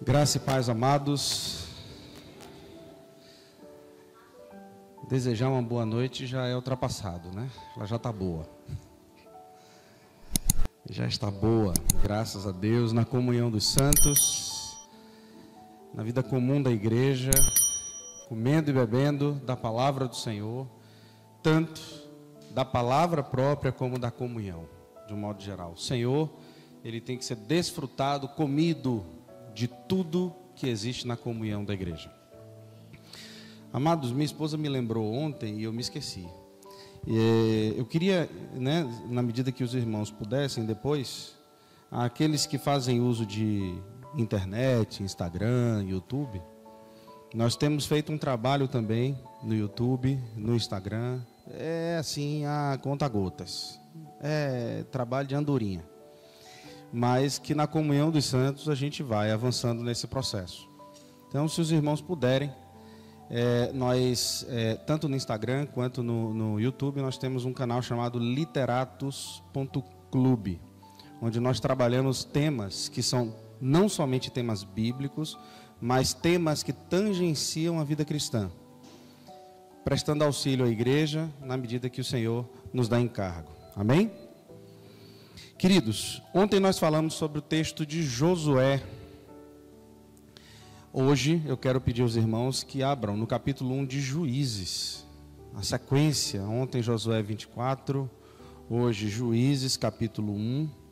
Graça e paz, amados. Desejar uma boa noite já é ultrapassado, né? Ela já está boa. Já está boa, graças a Deus, na comunhão dos santos, na vida comum da igreja, comendo e bebendo da palavra do Senhor, tanto da palavra própria como da comunhão, de um modo geral. O Senhor, Ele tem que ser desfrutado, comido de tudo que existe na comunhão da igreja. Amados, minha esposa me lembrou ontem e eu me esqueci. Eu queria, na medida que os irmãos pudessem depois, aqueles que fazem uso de internet, Instagram, YouTube, nós temos feito um trabalho também no YouTube, no Instagram, assim, a conta-gotas, trabalho de andorinha, mas que na comunhão dos santos a gente vai avançando nesse processo. Então, se os irmãos puderem, nós, tanto no Instagram quanto no YouTube, nós temos um canal chamado literatus.clube, onde nós trabalhamos temas que são não somente temas bíblicos, mas temas que tangenciam a vida cristã, prestando auxílio à igreja na medida que o Senhor nos dá encargo. Amém? Queridos, ontem nós falamos sobre o texto de Josué. Hoje eu quero pedir aos irmãos que abram no capítulo 1 de Juízes. A sequência, ontem Josué 24, hoje Juízes capítulo 1.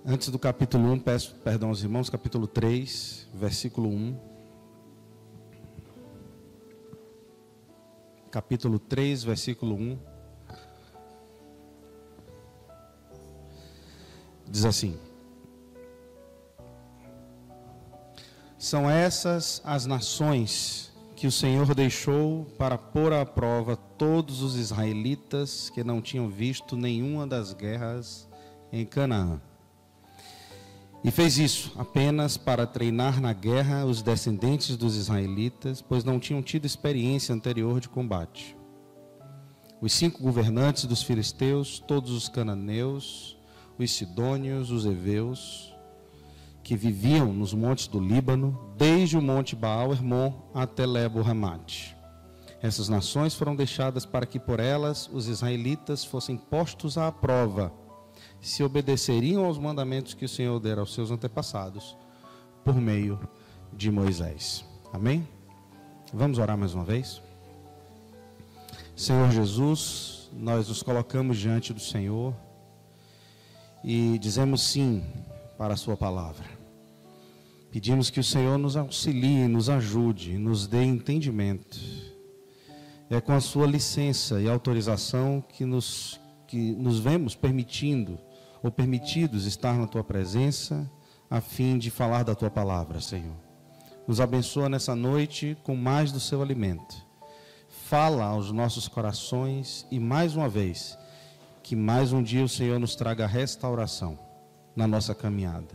Antes do capítulo 1, peço perdão aos irmãos, capítulo 3, versículo 1. Capítulo 3, versículo 1. Diz assim: São essas as nações que o Senhor deixou para pôr à prova todos os israelitas que não tinham visto nenhuma das guerras em Canaã. E fez isso apenas para treinar na guerra os descendentes dos israelitas, pois não tinham tido experiência anterior de combate. Os 5 governantes dos filisteus, todos os cananeus, os sidônios, os heveus, que viviam nos montes do Líbano, desde o monte Baal-Hermon até Lebo-Hamate. Essas nações foram deixadas para que por elas os israelitas fossem postos à prova, se obedeceriam aos mandamentos que o Senhor dera aos seus antepassados, por meio de Moisés. Amém? Vamos orar mais uma vez? Senhor Jesus, nós nos colocamos diante do Senhor e dizemos sim para a sua palavra. Pedimos que o Senhor nos auxilie, nos ajude, nos dê entendimento. É com a sua licença e autorização que nos vemos permitidos estar na tua presença, a fim de falar da tua palavra, Senhor. Nos abençoa nessa noite com mais do seu alimento. Fala aos nossos corações e mais uma vez, que mais um dia o Senhor nos traga restauração na nossa caminhada.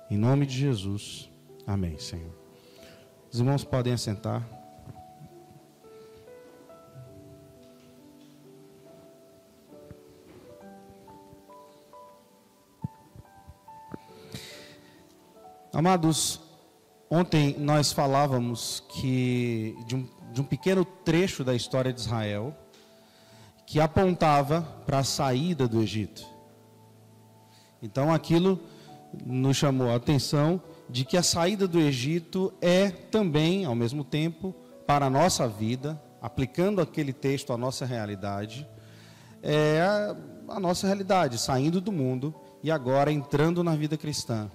Em nome de Jesus, amém, Senhor. Os irmãos podem assentar. Amados, ontem nós falávamos de um pequeno trecho da história de Israel que apontava para a saída do Egito. Então aquilo nos chamou a atenção de que a saída do Egito é também, ao mesmo tempo, para a nossa vida, aplicando aquele texto à nossa realidade, a nossa realidade, saindo do mundo e agora entrando na vida cristã.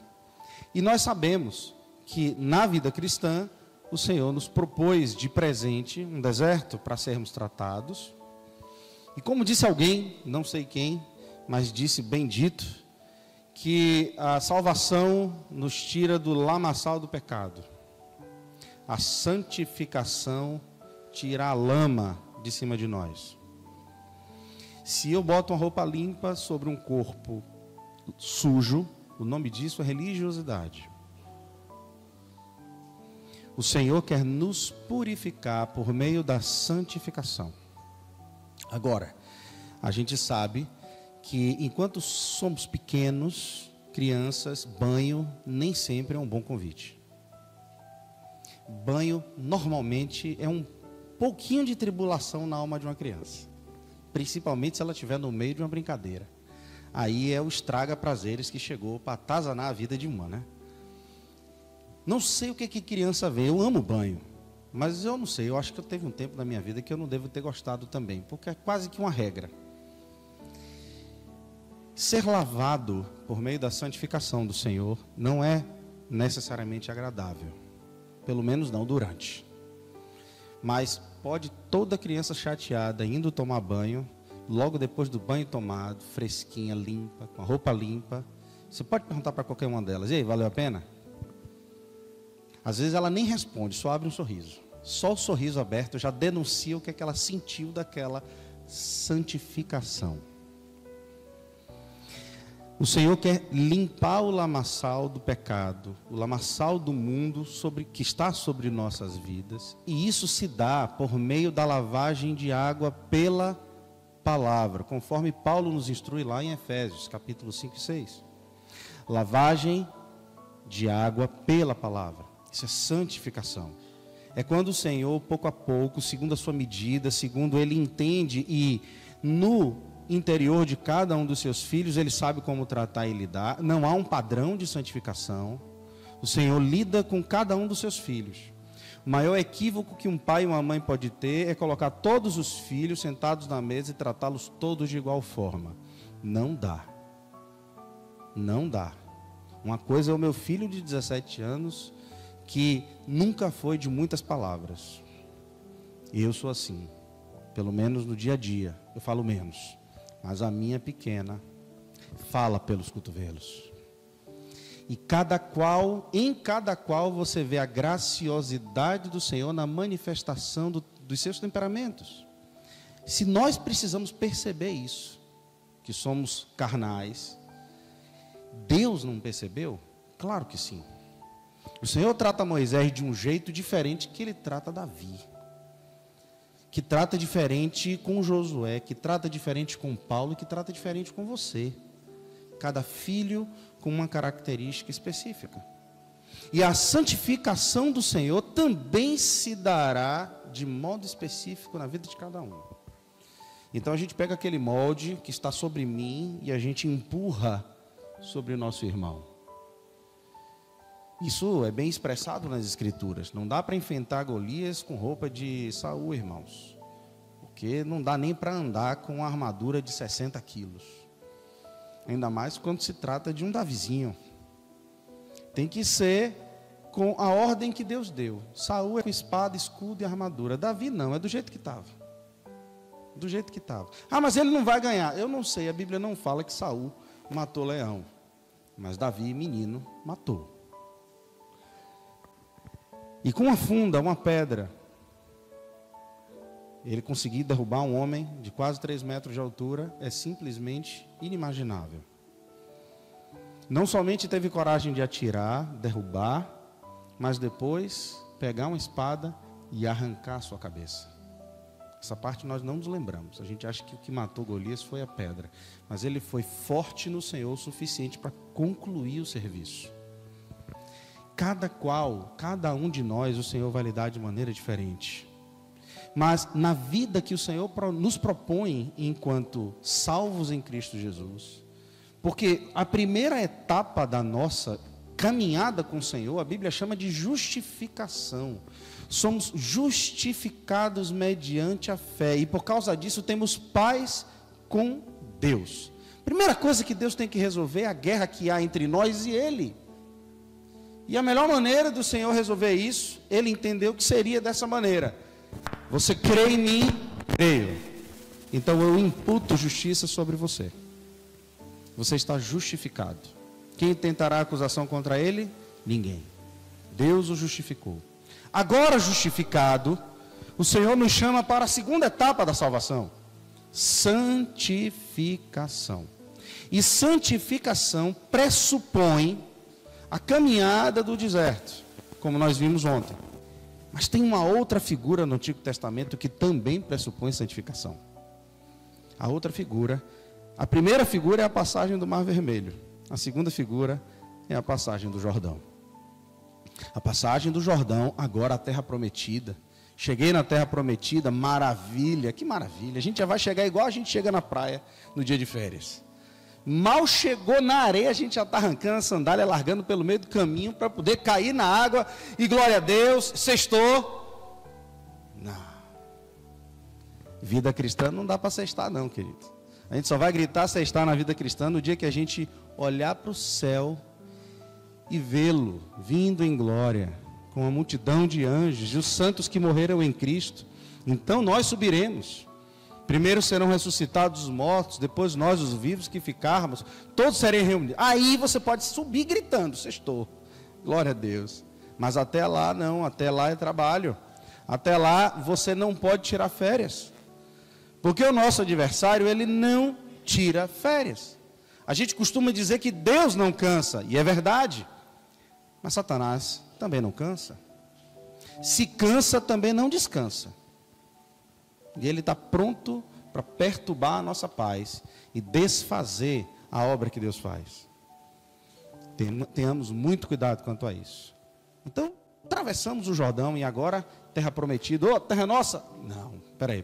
E nós sabemos que na vida cristã o Senhor nos propôs de presente um deserto para sermos tratados. E como disse alguém, não sei quem, mas disse bendito, que a salvação nos tira do lamaçal do pecado. A santificação tira a lama de cima de nós. Se eu boto uma roupa limpa sobre um corpo sujo, o nome disso é religiosidade. O Senhor quer nos purificar por meio da santificação. Agora, a gente sabe que enquanto somos pequenos, crianças, banho nem sempre é um bom convite. Banho normalmente é um pouquinho de tribulação na alma de uma criança, principalmente se ela estiver no meio de uma brincadeira. Aí é o estraga-prazeres que chegou para atazanar a vida de uma, né? Não sei o que criança vê, eu amo banho, mas eu não sei, eu acho que eu teve um tempo na minha vida que eu não devo ter gostado também, porque é quase que uma regra. Ser lavado por meio da santificação do Senhor não é necessariamente agradável, pelo menos não durante. Mas pode toda criança chateada indo tomar banho, logo depois do banho tomado, fresquinha, limpa, com a roupa limpa, você pode perguntar para qualquer uma delas: e aí, valeu a pena? Às vezes ela nem responde, só abre um sorriso. Só o sorriso aberto já denuncia o que é que ela sentiu daquela santificação. O Senhor quer limpar o lamaçal do pecado, o lamaçal do mundo que está sobre nossas vidas. E isso se dá por meio da lavagem de água pela palavra, conforme Paulo nos instrui lá em Efésios, capítulo 5 e 6. Lavagem de água pela palavra. Isso é santificação. É quando o Senhor, pouco a pouco, segundo a sua medida, segundo Ele entende, e no interior de cada um dos seus filhos, Ele sabe como tratar e lidar. Não há um padrão de santificação. O Senhor lida com cada um dos seus filhos. O maior equívoco que um pai e uma mãe pode ter é colocar todos os filhos sentados na mesa e tratá-los todos de igual forma. Não dá. Não dá. Uma coisa é o meu filho de 17 anos, que nunca foi de muitas palavras. Eu sou assim, pelo menos no dia a dia, eu falo menos. Mas a minha pequena fala pelos cotovelos. E em cada qual você vê a graciosidade do Senhor na manifestação dos seus temperamentos. Se nós precisamos perceber isso, que somos carnais, Deus não percebeu? Claro que sim. O Senhor trata Moisés de um jeito diferente que Ele trata Davi, que trata diferente com Josué, que trata diferente com Paulo, que trata diferente com você. Cada filho com uma característica específica. E a santificação do Senhor também se dará de modo específico na vida de cada um. Então a gente pega aquele molde que está sobre mim e a gente empurra sobre o nosso irmão. Isso é bem expressado nas Escrituras. Não dá para enfrentar Golias com roupa de Saul, irmãos. Porque não dá nem para andar com uma armadura de 60 quilos. Ainda mais quando se trata de um Davizinho. Tem que ser com a ordem que Deus deu. Saul é com espada, escudo e armadura. Davi não, é do jeito que estava. Do jeito que estava. Ah, mas ele não vai ganhar. Eu não sei, a Bíblia não fala que Saul matou leão. Mas Davi, menino, matou. E com uma funda, uma pedra, ele conseguir derrubar um homem de quase 3 metros de altura é simplesmente inimaginável. Não somente teve coragem de atirar, derrubar, mas depois pegar uma espada e arrancar a sua cabeça. Essa parte nós não nos lembramos. A gente acha que o que matou Golias foi a pedra. Mas ele foi forte no Senhor o suficiente para concluir o serviço. Cada um de nós, o Senhor vai lidar de maneira diferente. Mas na vida que o Senhor nos propõe enquanto salvos em Cristo Jesus, porque a primeira etapa da nossa caminhada com o Senhor, a Bíblia chama de justificação. Somos justificados mediante a fé, e por causa disso temos paz com Deus. Primeira coisa que Deus tem que resolver é a guerra que há entre nós e Ele. E a melhor maneira do Senhor resolver isso, Ele entendeu que seria dessa maneira. Você crê em mim? Creio. Então eu imputo justiça sobre você. Você está justificado. Quem tentará acusação contra ele? Ninguém. Deus o justificou. Agora justificado, o Senhor nos chama para a segunda etapa da salvação. santificação. E santificação pressupõe a caminhada do deserto, como nós vimos ontem. Mas tem uma outra figura no Antigo Testamento que também pressupõe santificação. A outra figura, a primeira figura é a passagem do Mar Vermelho. A segunda figura é a passagem do Jordão. A passagem do Jordão, agora a terra prometida. Cheguei na terra prometida, maravilha, que maravilha. A gente já vai chegar igual a gente chega na praia no dia de férias. Mal chegou na areia, a gente já está arrancando a sandália, largando pelo meio do caminho para poder cair na água e glória a Deus, sextou. Não. Vida cristã não dá para sextar não, querido. A gente só vai gritar sextar na vida cristã no dia que a gente olhar para o céu e vê-lo vindo em glória, com a multidão de anjos e os santos que morreram em Cristo. Então nós subiremos. Primeiro serão ressuscitados os mortos, depois nós, os vivos que ficarmos, todos serem reunidos. Aí você pode subir gritando, sextou. Glória a Deus. Mas até lá não, até lá é trabalho. Até lá você não pode tirar férias. Porque o nosso adversário, ele não tira férias. A gente costuma dizer que Deus não cansa, e é verdade. Mas Satanás também não cansa. Se cansa, também não descansa. E ele está pronto para perturbar a nossa paz e desfazer a obra que Deus faz. Tenhamos muito cuidado quanto a isso. Então, atravessamos o Jordão e agora, terra prometida. Terra nossa? Não, peraí.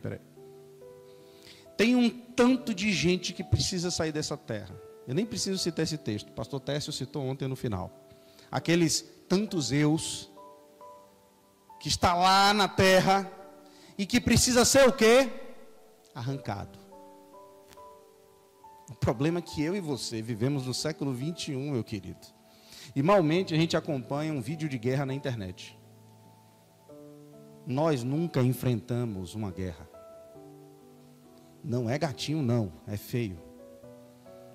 Tem um tanto de gente que precisa sair dessa terra. Eu nem preciso citar esse texto. O pastor Técio citou ontem no final. Aqueles tantos eus que está lá na terra e que precisa ser o quê? Arrancado. O problema é que eu e você vivemos no século 21, meu querido. E malmente a gente acompanha um vídeo de guerra na internet. Nós nunca enfrentamos uma guerra. Não é gatinho não, é feio.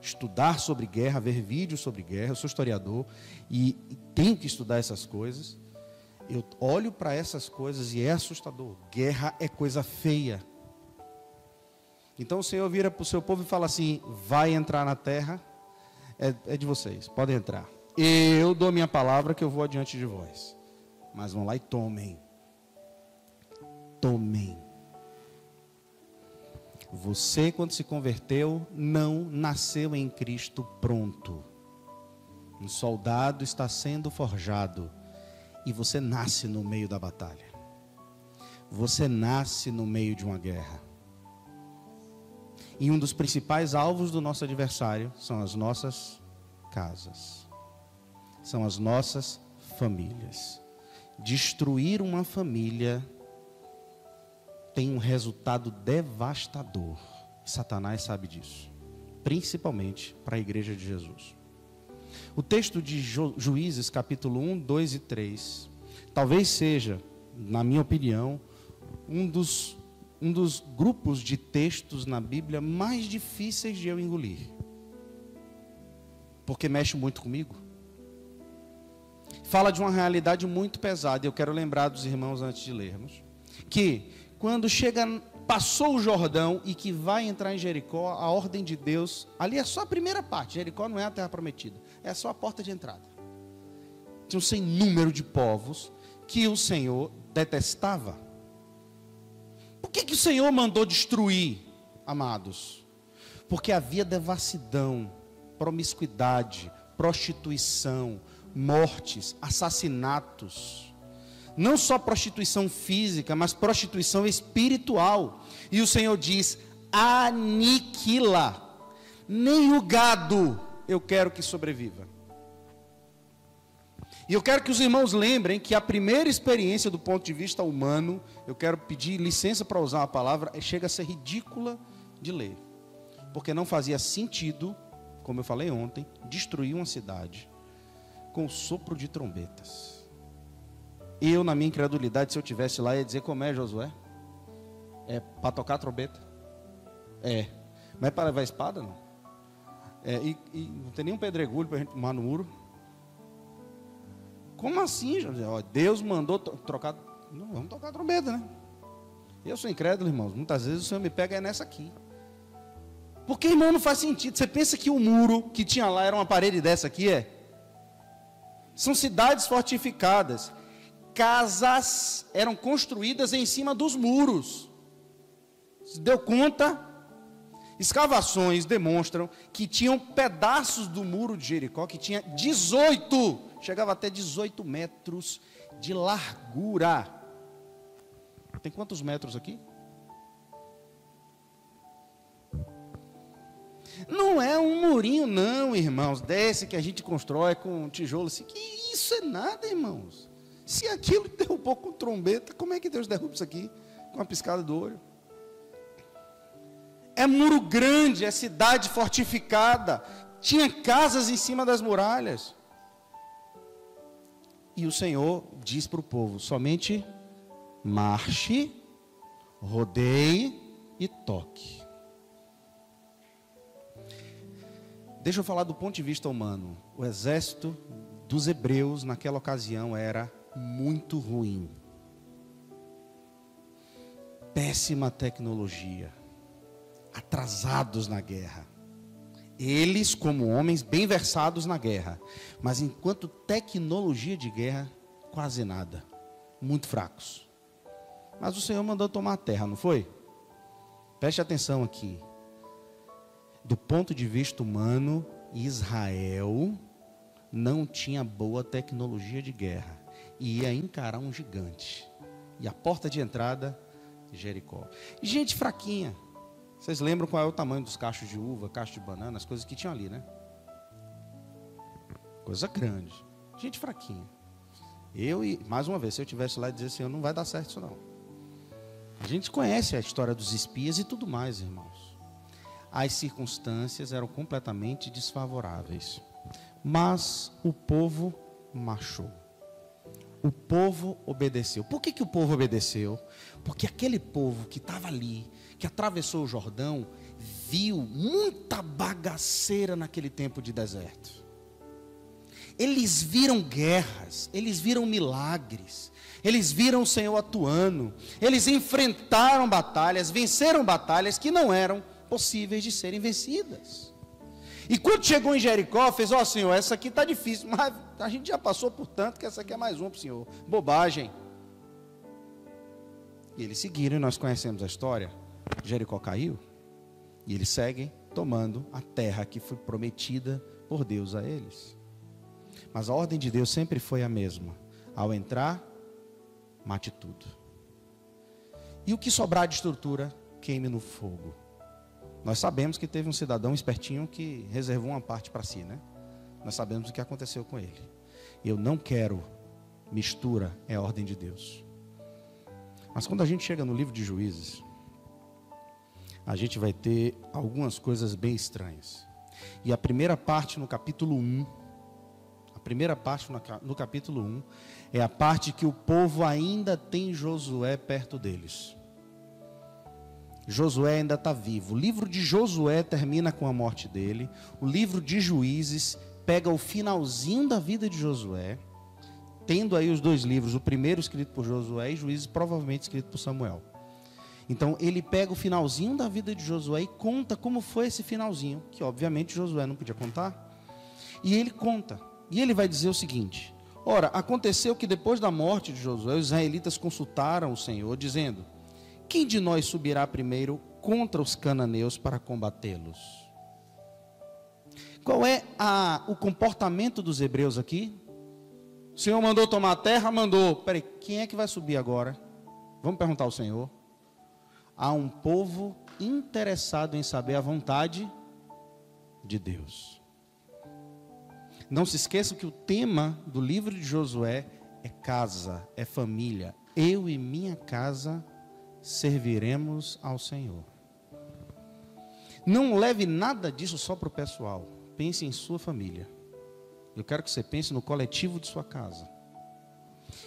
Estudar sobre guerra, ver vídeos sobre guerra, eu sou historiador e tenho que estudar essas coisas. Eu olho para essas coisas e é assustador. Guerra é coisa feia. Então o Senhor vira para o seu povo e fala assim: vai entrar na terra, é de vocês, podem entrar. Eu dou minha palavra que eu vou adiante de vós. Mas vão lá e tomem. Tomem. Você, quando se converteu, não nasceu em Cristo pronto. Um soldado está sendo forjado. E você nasce no meio da batalha. Você nasce no meio de uma guerra. E um dos principais alvos do nosso adversário são as nossas casas. São as nossas famílias. Destruir uma família tem um resultado devastador. Satanás sabe disso. Principalmente para a igreja de Jesus. O texto de Juízes, capítulo 1, 2 e 3, talvez seja, na minha opinião, um dos grupos de textos na Bíblia mais difíceis de eu engolir. Porque mexe muito comigo. Fala de uma realidade muito pesada. Eu quero lembrar dos irmãos antes de lermos. Que quando passou o Jordão e que vai entrar em Jericó, a ordem de Deus, ali é só a primeira parte. Jericó não é a terra prometida, é só a porta de entrada. Tinha um sem número de povos que o Senhor detestava. Por que o Senhor mandou destruir, amados? Porque havia devassidão, promiscuidade, prostituição, mortes, assassinatos. Não só prostituição física, mas prostituição espiritual. E o Senhor diz: aniquila. Nem o gado eu quero que sobreviva. E eu quero que os irmãos lembrem que a primeira experiência do ponto de vista humano, eu quero pedir licença para usar a palavra, chega a ser ridícula de ler. Porque não fazia sentido, como eu falei ontem, destruir uma cidade com o sopro de trombetas. Eu, na minha incredulidade, se eu estivesse lá, ia dizer: como é, Josué? É para tocar a trombeta? É. Mas é para levar a espada, não? E não tem nenhum pedregulho para a gente tomar no muro? Como assim, Josué? Deus mandou trocar... Não, vamos tocar a trombeta, né? Eu sou incrédulo, irmãos. Muitas vezes o Senhor me pega nessa aqui. Porque, irmão, não faz sentido. Você pensa que o muro que tinha lá era uma parede dessa aqui, é? São cidades fortificadas. Casas eram construídas em cima dos muros. Se deu conta? Escavações demonstram que tinham pedaços do muro de Jericó que tinha 18, chegava até 18 metros de largura. Tem quantos metros aqui? Não é um murinho não, irmãos, desse que a gente constrói com tijolo assim. Que isso é nada, irmãos. Se aquilo derrubou com trombeta, como é que Deus derruba isso aqui? Com uma piscada do olho. É muro grande, é cidade fortificada. Tinha casas em cima das muralhas. E o Senhor diz para o povo: somente marche, rodeie e toque. Deixa eu falar do ponto de vista humano. O exército dos hebreus naquela ocasião era muito ruim. Péssima tecnologia. Atrasados na guerra. Eles, como homens, bem versados na guerra. Mas enquanto tecnologia de guerra, quase nada. Muito fracos. Mas o Senhor mandou tomar a terra, não foi? Preste atenção aqui. Do ponto de vista humano, Israel não tinha boa tecnologia de guerra. E ia encarar um gigante. E a porta de entrada, Jericó. Gente fraquinha. Vocês lembram qual é o tamanho dos cachos de uva, cachos de banana, as coisas que tinham ali, né? Coisa grande. Gente fraquinha. Mais uma vez, se eu estivesse lá e dizesse assim, não vai dar certo isso não. A gente conhece a história dos espias e tudo mais, irmãos. As circunstâncias eram completamente desfavoráveis. Mas o povo marchou. O povo obedeceu. Por que o povo obedeceu? Porque aquele povo que estava ali, que atravessou o Jordão, viu muita bagaceira naquele tempo de deserto. Eles viram guerras, eles viram milagres, eles viram o Senhor atuando, eles enfrentaram batalhas, venceram batalhas que não eram possíveis de serem vencidas. E quando chegou em Jericó, fez: ó, Senhor, essa aqui está difícil, mas a gente já passou por tanto que essa aqui é mais uma para o Senhor. Bobagem. E eles seguiram, e nós conhecemos a história. Jericó caiu, e eles seguem tomando a terra que foi prometida por Deus a eles. Mas a ordem de Deus sempre foi a mesma: ao entrar, mate tudo. E o que sobrar de estrutura, queime no fogo. Nós sabemos que teve um cidadão espertinho que reservou uma parte para si, né? Nós sabemos o que aconteceu com ele. Eu não quero mistura, é a ordem de Deus. Mas quando a gente chega no livro de Juízes, a gente vai ter algumas coisas bem estranhas. E a primeira parte no capítulo 1, no capítulo 1, é a parte que o povo ainda tem Josué perto deles. Josué ainda está vivo. O livro de Josué termina com a morte dele. O livro de Juízes pega o finalzinho da vida de Josué, tendo aí os dois livros, o primeiro escrito por Josué e Juízes provavelmente escrito por Samuel. Então ele pega o finalzinho da vida de Josué e conta como foi esse finalzinho, que obviamente Josué não podia contar. E ele conta, e ele vai dizer o seguinte: ora, aconteceu que depois da morte de Josué, os israelitas consultaram o Senhor, dizendo: quem de nós subirá primeiro contra os cananeus para combatê-los? Qual é o comportamento dos hebreus aqui? O Senhor mandou tomar a terra? Mandou. Peraí, quem é que vai subir agora? Vamos perguntar ao Senhor. Há um povo interessado em saber a vontade de Deus. Não se esqueça que o tema do livro de Josué é casa, é família. Eu e minha casa serviremos ao Senhor. Não leve nada disso só para o pessoal. Pense em sua família. Eu quero que você pense no coletivo de sua casa.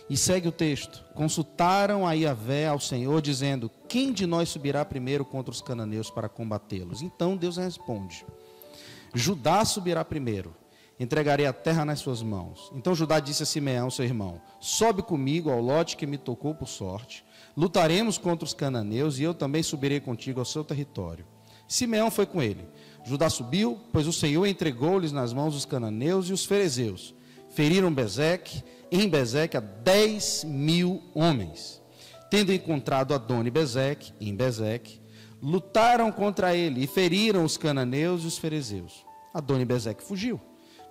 E segue o texto: consultaram a Yahvé, ao Senhor, dizendo: quem de nós subirá primeiro contra os cananeus para combatê-los? Então Deus responde: Judá subirá primeiro, entregarei a terra nas suas mãos. Então Judá disse a Simeão, seu irmão: sobe comigo ao lote que me tocou por sorte, lutaremos contra os cananeus, e eu também subirei contigo ao seu território. Simeão foi com ele. Judá subiu, pois o Senhor entregou-lhes nas mãos os cananeus e os ferezeus. Feriram em Bezeque a 10.000 homens. Tendo encontrado Adoni-Bezeque, em Bezeque, lutaram contra ele e feriram os cananeus e os ferezeus. Adoni-Bezeque fugiu,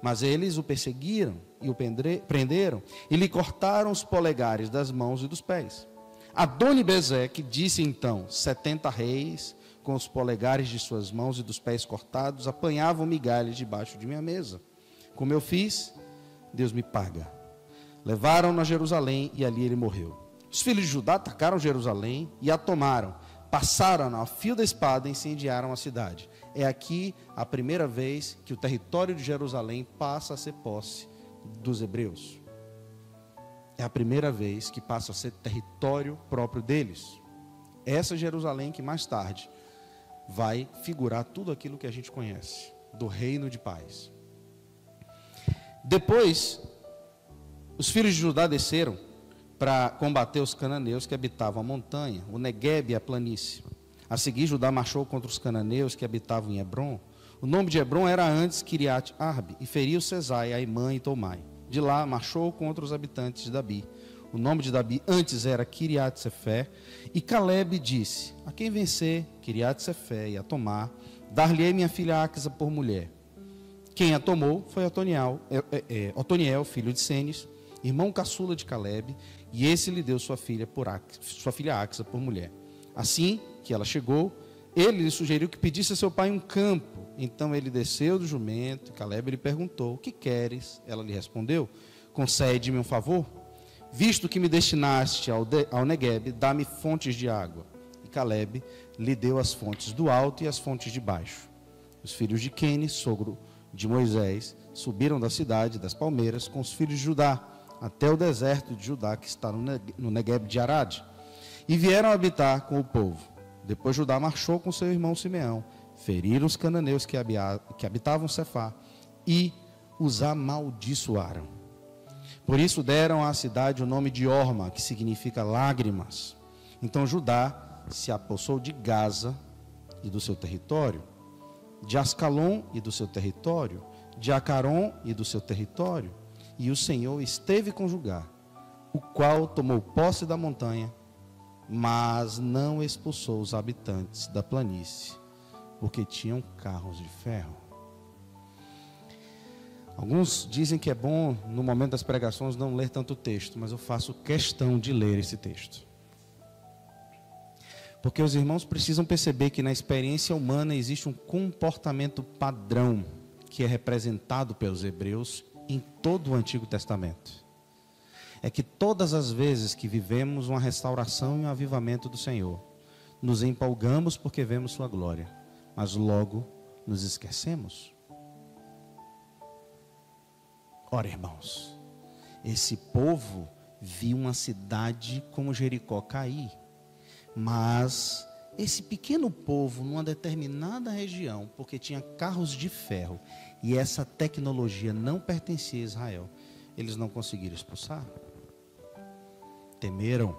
mas eles o perseguiram e o prenderam e lhe cortaram os polegares das mãos e dos pés. Adoni-Bezeque disse então: 70 reis, com os polegares de suas mãos e dos pés cortados, apanhavam migalhas debaixo de minha mesa. Como eu fiz, Deus me paga. Levaram-no a Jerusalém e ali ele morreu. Os filhos de Judá atacaram Jerusalém e a tomaram. Passaram a fio da espada e incendiaram a cidade. É aqui a primeira vez que o território de Jerusalém passa a ser posse dos hebreus. É a primeira vez que passa a ser território próprio deles. Essa Jerusalém que mais tarde vai figurar tudo aquilo que a gente conhece, do reino de paz. Depois, os filhos de Judá desceram para combater os cananeus que habitavam a montanha, o Neguebe e a planície. A seguir, Judá marchou contra os cananeus que habitavam em Hebrom. O nome de Hebrom era antes Kiriat Arbe, e feriu Sesai, Aimã e Tomai. De lá, marchou contra os habitantes de Dabi. O nome de Dabi antes era Kiriat Sefer, e Caleb disse: a quem vencer, Kiriat Sefer, e a tomar, dar-lhe-ei minha filha Axa por mulher. Quem a tomou foi Otoniel, filho de Senes, irmão caçula de Caleb, e esse lhe deu sua filha Axa por mulher. Assim que ela chegou, ele lhe sugeriu que pedisse a seu pai um campo. Então ele desceu do jumento, e Caleb lhe perguntou: o que queres? Ela lhe respondeu: concede-me um favor. Visto que me destinaste ao Neguebe, dá-me fontes de água. E Caleb lhe deu as fontes do alto e as fontes de baixo. Os filhos de Quene, sogro de Moisés, subiram da cidade das palmeiras com os filhos de Judá, até o deserto de Judá, que está no Neguebe de Arade, e vieram habitar com o povo. Depois Judá marchou com seu irmão Simeão, feriram os cananeus que habitavam Cefá, e os amaldiçoaram. Por isso deram à cidade o nome de Orma, que significa lágrimas. Então Judá se apossou de Gaza e do seu território, de Ascalon e do seu território, de Acaron e do seu território, e o Senhor esteve com Judá, o qual tomou posse da montanha, mas não expulsou os habitantes da planície, porque tinham carros de ferro. Alguns dizem que é bom, no momento das pregações, não ler tanto texto, mas eu faço questão de ler esse texto. Porque os irmãos precisam perceber que na experiência humana existe um comportamento padrão que é representado pelos hebreus em todo o Antigo Testamento. É que todas as vezes que vivemos uma restauração e um avivamento do Senhor, nos empolgamos porque vemos sua glória, mas logo nos esquecemos. Ora, irmãos, esse povo viu uma cidade como Jericó cair, mas esse pequeno povo, numa determinada região, porque tinha carros de ferro, e essa tecnologia não pertencia a Israel, eles não conseguiram expulsar. Temeram,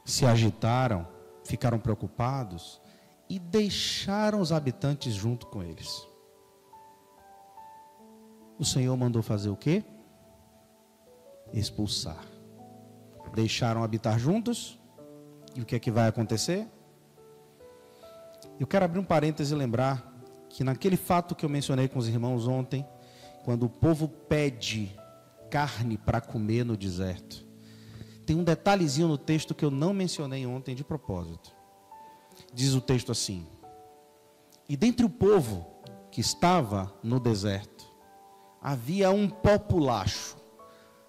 se agitaram, ficaram preocupados e deixaram os habitantes junto com eles. O Senhor mandou fazer o quê? Expulsar. Deixaram habitar juntos. E o que é que vai acontecer? Eu quero abrir um parêntese e lembrar que naquele fato que eu mencionei com os irmãos ontem, quando o povo pede carne para comer no deserto, tem um detalhezinho no texto que eu não mencionei ontem de propósito. Diz o texto assim: e dentre o povo que estava no deserto, havia um populacho.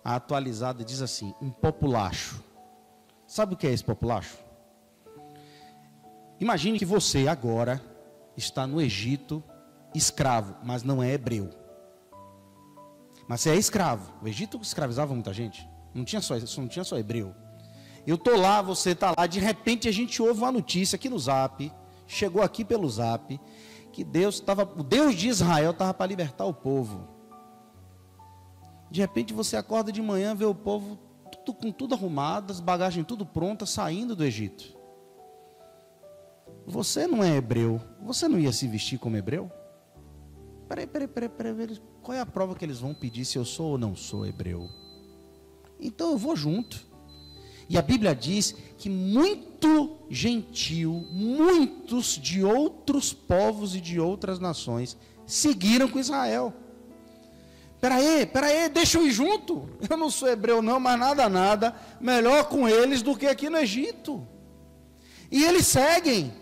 A atualizada diz assim: um populacho. Sabe o que é esse populacho? Imagine que você agora está no Egito, escravo, mas não é hebreu. Mas você é escravo. O Egito escravizava muita gente. Não tinha só hebreu. Eu estou lá, você está lá, de repente a gente ouve uma notícia aqui no Zap, chegou aqui pelo Zap, que o Deus de Israel estava para libertar o povo. De repente você acorda de manhã, vê o povo com tudo arrumado, as bagagens tudo prontas, saindo do Egito. você não é hebreu, você não ia se vestir como hebreu? Peraí, qual é a prova que eles vão pedir se eu sou ou não sou hebreu? Então eu vou junto. E a Bíblia diz que muito gentil, muitos de outros povos e de outras nações seguiram com Israel. Peraí, deixa eu ir junto. Eu não sou hebreu não, mas nada, melhor com eles do que aqui no Egito. E eles seguem.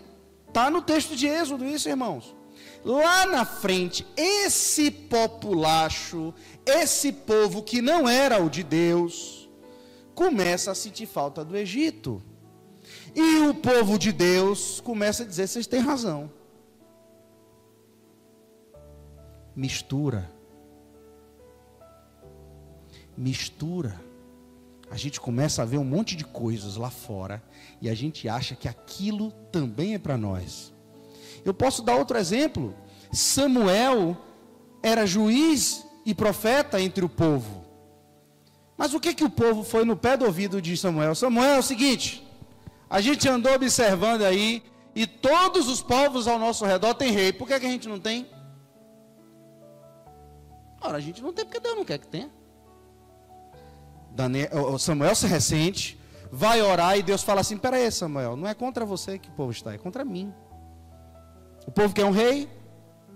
Está no texto de Êxodo isso, irmãos. Lá na frente, esse populacho, esse povo que não era o de Deus, começa a sentir falta do Egito. E o povo de Deus começa a dizer, vocês têm razão. Mistura. A gente começa a ver um monte de coisas lá fora e a gente acha que aquilo também é para nós. Eu posso dar outro exemplo. Samuel era juiz e profeta entre o povo. Mas o que o povo foi no pé do ouvido de Samuel? Samuel, é o seguinte, a gente andou observando aí e todos os povos ao nosso redor têm rei. Por que a gente não tem? Ora, a gente não tem porque Deus não quer que tenha. Samuel se ressente, vai orar e Deus fala assim, peraí Samuel, não é contra você que o povo está, é contra mim. O povo quer um rei,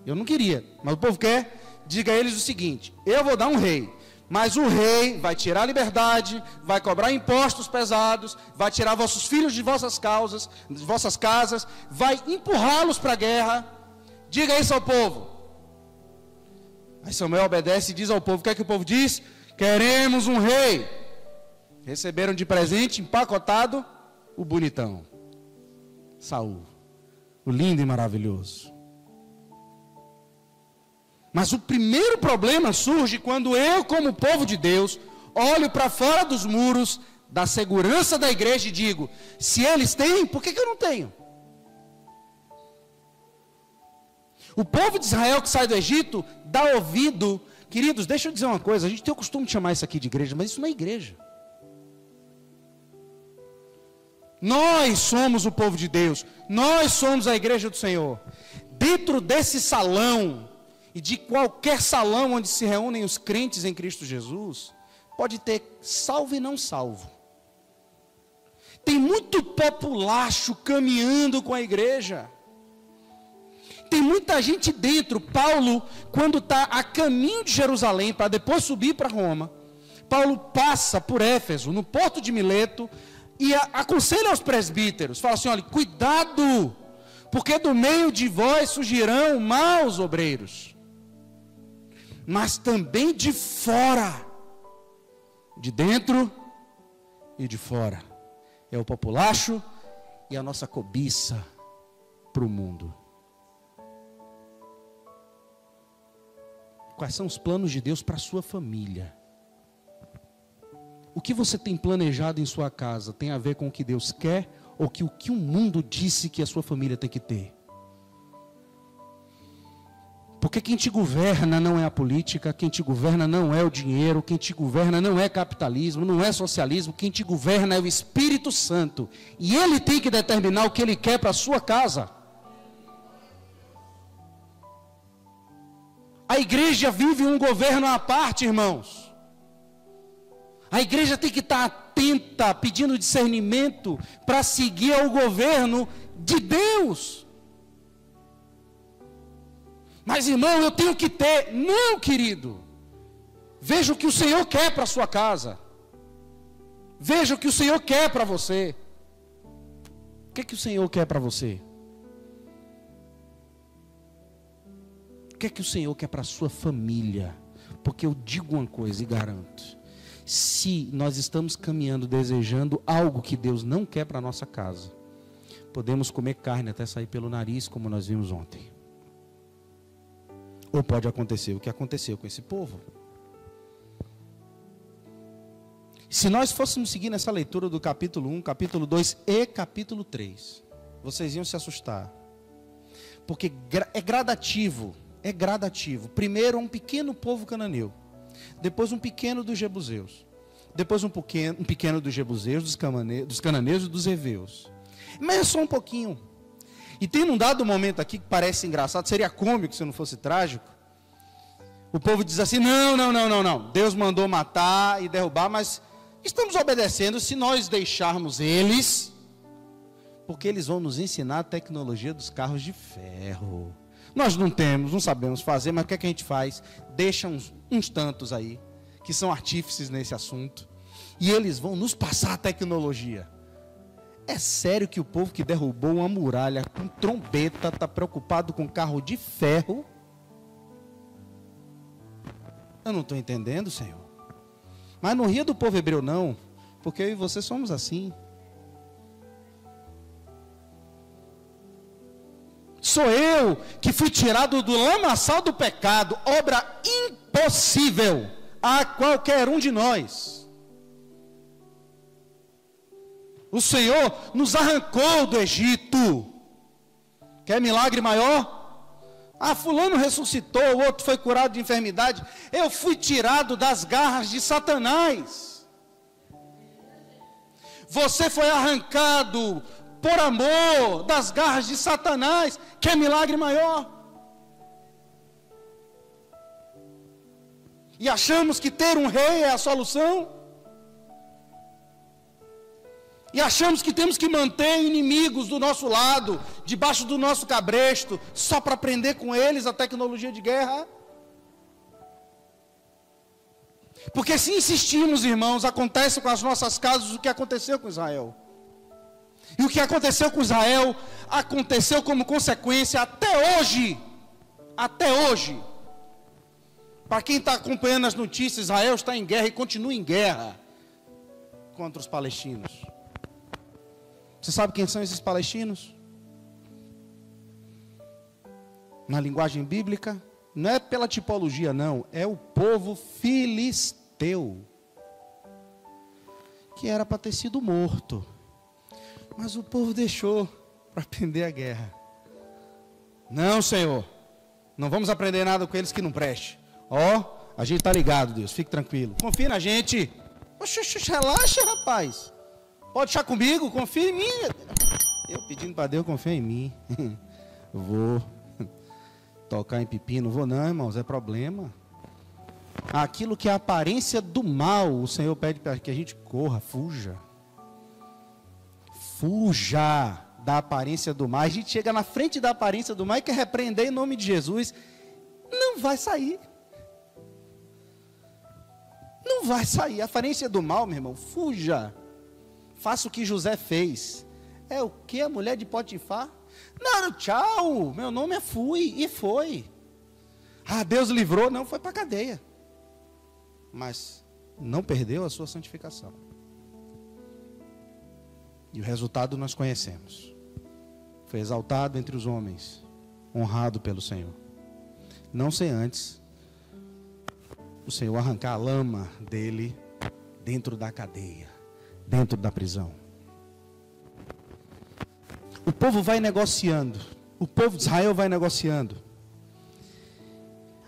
eu não queria, mas o povo quer, diga a eles o seguinte, eu vou dar um rei, mas o rei vai tirar a liberdade, vai cobrar impostos pesados, vai tirar vossos filhos de vossas casas, vai empurrá-los para a guerra, diga isso ao povo. Aí Samuel obedece e diz ao povo, o que é que o povo diz? Queremos um rei. Receberam de presente, empacotado, o bonitão, Saul, o lindo e maravilhoso. Mas o primeiro problema surge quando eu, como povo de Deus, olho para fora dos muros da segurança da igreja e digo, se eles têm, por que eu não tenho? O povo de Israel que sai do Egito, dá ouvido. Queridos, deixa eu dizer uma coisa, a gente tem o costume de chamar isso aqui de igreja, mas isso não é igreja. Nós somos o povo de Deus, nós somos a igreja do Senhor. Dentro desse salão, e de qualquer salão onde se reúnem os crentes em Cristo Jesus, pode ter salvo e não salvo. Tem muito populacho caminhando com a igreja. Tem muita gente dentro. Paulo, quando está a caminho de Jerusalém, para depois subir para Roma, Paulo passa por Éfeso, no porto de Mileto, e aconselha aos presbíteros, fala assim, olha, cuidado, porque do meio de vós surgirão maus obreiros, mas também de fora, de dentro e de fora, é o populacho e a nossa cobiça para o mundo. Quais são os planos de Deus para a sua família? O que você tem planejado em sua casa tem a ver com o que Deus quer ou o que o mundo disse que a sua família tem que ter? Porque quem te governa não é a política, quem te governa não é o dinheiro, quem te governa não é capitalismo, não é socialismo, quem te governa é o Espírito Santo. E Ele tem que determinar o que Ele quer para a sua casa. A igreja vive um governo à parte, irmãos. A igreja tem que estar atenta, pedindo discernimento para seguir ao governo de Deus. Mas irmão, eu tenho que ter. Não, querido. Veja o que o Senhor quer para a sua casa. Veja o que o Senhor quer para você. O que o Senhor quer para você? O que o Senhor quer para a sua família? Porque eu digo uma coisa e garanto. Se nós estamos caminhando desejando algo que Deus não quer para a nossa casa, podemos comer carne até sair pelo nariz, como nós vimos ontem. Ou pode acontecer o que aconteceu com esse povo. Se nós fôssemos seguir nessa leitura do capítulo 1, capítulo 2 e capítulo 3, vocês iam se assustar. Porque é gradativo. É gradativo. Primeiro um pequeno povo cananeu. Depois um pequeno dos jebuseus. Depois um pequeno dos jebuseus, dos cananeus e dos heveus. Mas é só um pouquinho. E tem um dado momento aqui que parece engraçado, seria cômico se não fosse trágico. O povo diz assim, não, Deus mandou matar e derrubar, mas estamos obedecendo se nós deixarmos eles, porque eles vão nos ensinar a tecnologia dos carros de ferro. Nós não sabemos fazer, mas o que é que a gente faz? Deixa uns tantos aí, que são artífices nesse assunto, e eles vão nos passar a tecnologia. É sério que o povo que derrubou uma muralha com trombeta está preocupado com carro de ferro? Eu não estou entendendo, Senhor. Mas não ria do povo hebreu não, porque eu e você somos assim. Sou eu que fui tirado do lamaçal do pecado, obra impossível a qualquer um de nós. O Senhor nos arrancou do Egito. Quer milagre maior? Ah, fulano ressuscitou, o outro foi curado de enfermidade. Eu fui tirado das garras de Satanás. Você foi arrancado por amor das garras de Satanás. Quer milagre maior? E achamos que ter um rei é a solução? E achamos que temos que manter inimigos do nosso lado, debaixo do nosso cabresto, só para aprender com eles a tecnologia de guerra? Porque se insistirmos, irmãos, acontece com as nossas casas o que aconteceu com Israel. E o que aconteceu com Israel, aconteceu como consequência até hoje. Até hoje. Para quem está acompanhando as notícias, Israel está em guerra e continua em guerra contra os palestinos. Você sabe quem são esses palestinos? Na linguagem bíblica, não é pela tipologia não, é o povo filisteu, que era para ter sido morto, mas o povo deixou para aprender a guerra. Não, Senhor, não vamos aprender nada com eles que não preste. A gente está ligado, Deus, fique tranquilo, confia na gente. Oxe, relaxa, rapaz. Pode deixar comigo, confia em mim. Eu pedindo para Deus, confia em mim. Vou tocar em pepino, vou não, irmãos, é problema. Aquilo que é a aparência do mal, o Senhor pede para que a gente corra, fuja. Fuja da aparência do mal. A gente chega na frente da aparência do mal e quer repreender em nome de Jesus. Não vai sair. Não vai sair. A aparência do mal, meu irmão, fuja. Faça o que José fez. É o que a mulher de Potifar? Não, tchau, meu nome é fui e foi. Ah, Deus livrou, não, foi para a cadeia. Mas não perdeu a sua santificação. E o resultado nós conhecemos. Foi exaltado entre os homens, honrado pelo Senhor. Não sem antes o Senhor arrancar a lama dele dentro da cadeia. Dentro da prisão. O povo vai negociando. O povo de Israel vai negociando.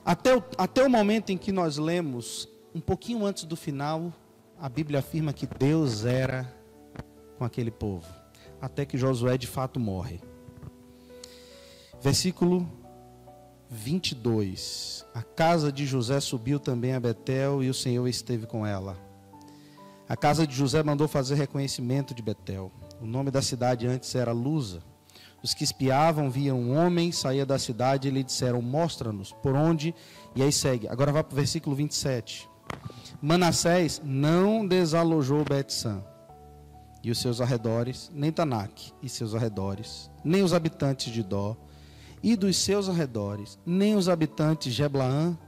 Até o momento em que nós lemos, um pouquinho antes do final, a Bíblia afirma que Deus era com aquele povo. Até que Josué de fato morre. Versículo 22. A casa de José subiu também a Betel e o Senhor esteve com ela. A casa de José mandou fazer reconhecimento de Betel. O nome da cidade antes era Luza. Os que espiavam viam um homem, saía da cidade e lhe disseram, mostra-nos por onde, e aí segue. Agora vai para o versículo 27. Manassés não desalojou Bet-san e os seus arredores, nem Tanak e seus arredores, nem os habitantes de Dó e dos seus arredores, nem os habitantes de Jeblaã,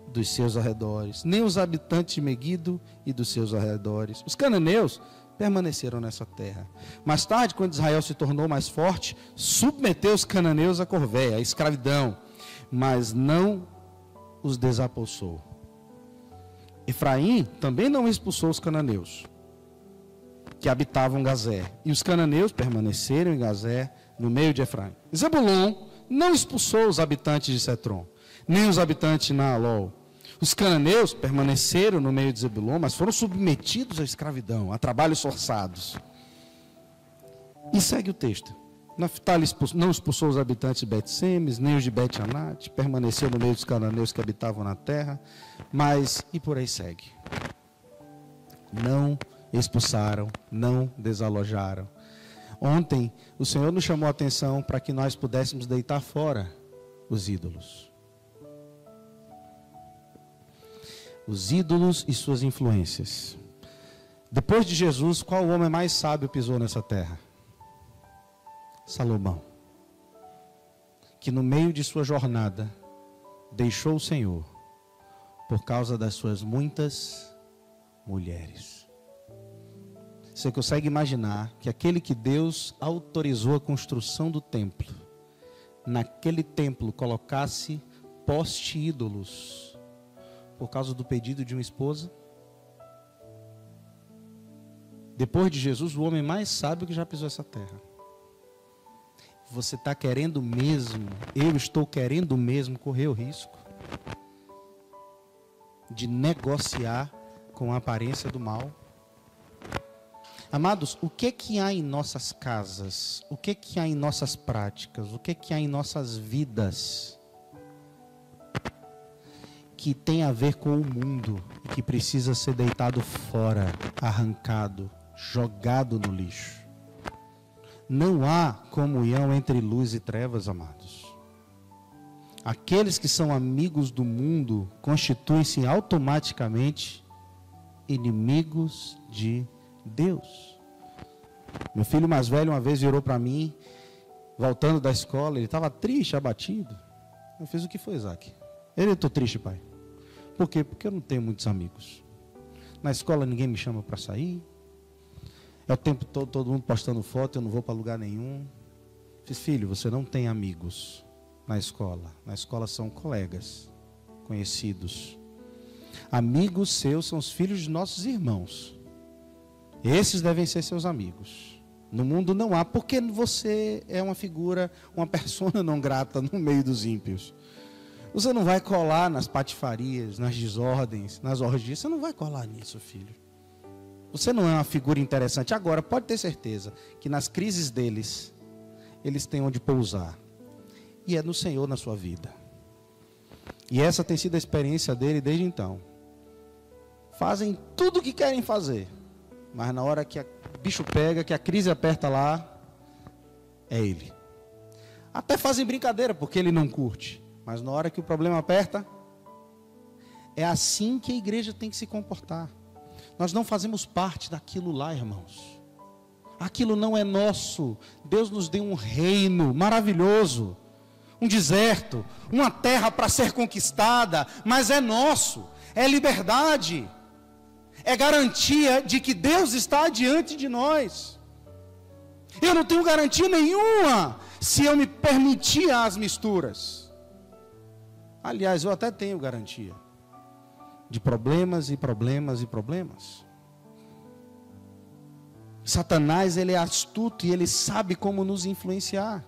dos seus arredores, nem os habitantes de Meguido e dos seus arredores. Os cananeus permaneceram nessa terra. Mais tarde, quando Israel se tornou mais forte, submeteu os cananeus à corvéia, à escravidão, mas não os desapossou. Efraim também não expulsou os cananeus, que habitavam Gazé, e os cananeus permaneceram em Gazé, no meio de Efraim. Zebulon não expulsou os habitantes de Setron, nem os habitantes de Naalol. Os cananeus permaneceram no meio de Zebulon, mas foram submetidos à escravidão, a trabalhos forçados. E segue o texto. Naftali não expulsou os habitantes de Bet-Semes, nem os de Bet-Anate, permaneceu no meio dos cananeus que habitavam na terra, mas, e por aí segue. Não expulsaram, não desalojaram. Ontem, o Senhor nos chamou a atenção para que nós pudéssemos deitar fora os ídolos. Os ídolos e suas influências. Depois de Jesus, qual o homem mais sábio pisou nessa terra? Salomão, que no meio de sua jornada deixou o Senhor por causa das suas muitas mulheres. Você consegue imaginar que aquele que Deus autorizou a construção do templo, naquele templo colocasse poste-ídolos por causa do pedido de uma esposa? Depois de Jesus, o homem mais sábio que já pisou essa terra. Você está querendo mesmo, eu estou querendo mesmo correr o risco de negociar com a aparência do mal? Amados, o que há em nossas casas? O que há em nossas práticas? O que há em nossas vidas que tem a ver com o mundo e que precisa ser deitado fora, arrancado, jogado no lixo? Não há comunhão entre luz e trevas, amados. Aqueles que são amigos do mundo constituem-se automaticamente inimigos de Deus. Meu filho mais velho uma vez virou para mim, voltando da escola, ele estava triste, abatido. Eu fiz: o que foi, Isaac? Eu estou triste, pai. Por quê? Porque eu não tenho muitos amigos. Na escola ninguém me chama para sair. É o tempo todo mundo postando foto, eu não vou para lugar nenhum. Fiz: filho, você não tem amigos na escola. Na escola são colegas, conhecidos. Amigos seus são os filhos de nossos irmãos. Esses devem ser seus amigos. No mundo não há, porque você é uma figura, uma persona não grata no meio dos ímpios. Você não vai colar nas patifarias, nas desordens, nas orgias. Você não vai colar nisso, filho. Você não é uma figura interessante. Agora, pode ter certeza que nas crises deles, eles têm onde pousar. E é no Senhor na sua vida. E essa tem sido a experiência dele desde então. Fazem tudo o que querem fazer. Mas na hora que o bicho pega, que a crise aperta lá, é ele. Até fazem brincadeira, porque ele não curte. Mas na hora que o problema aperta, é assim que a igreja tem que se comportar. Nós não fazemos parte daquilo lá, irmãos. Aquilo não é nosso. Deus nos deu um reino maravilhoso, um deserto, uma terra para ser conquistada, mas é nosso, é liberdade, é garantia de que Deus está diante de nós. Eu não tenho garantia nenhuma se eu me permitir as misturas. Aliás, eu até tenho garantia de problemas e problemas e problemas. Satanás, ele é astuto e ele sabe como nos influenciar.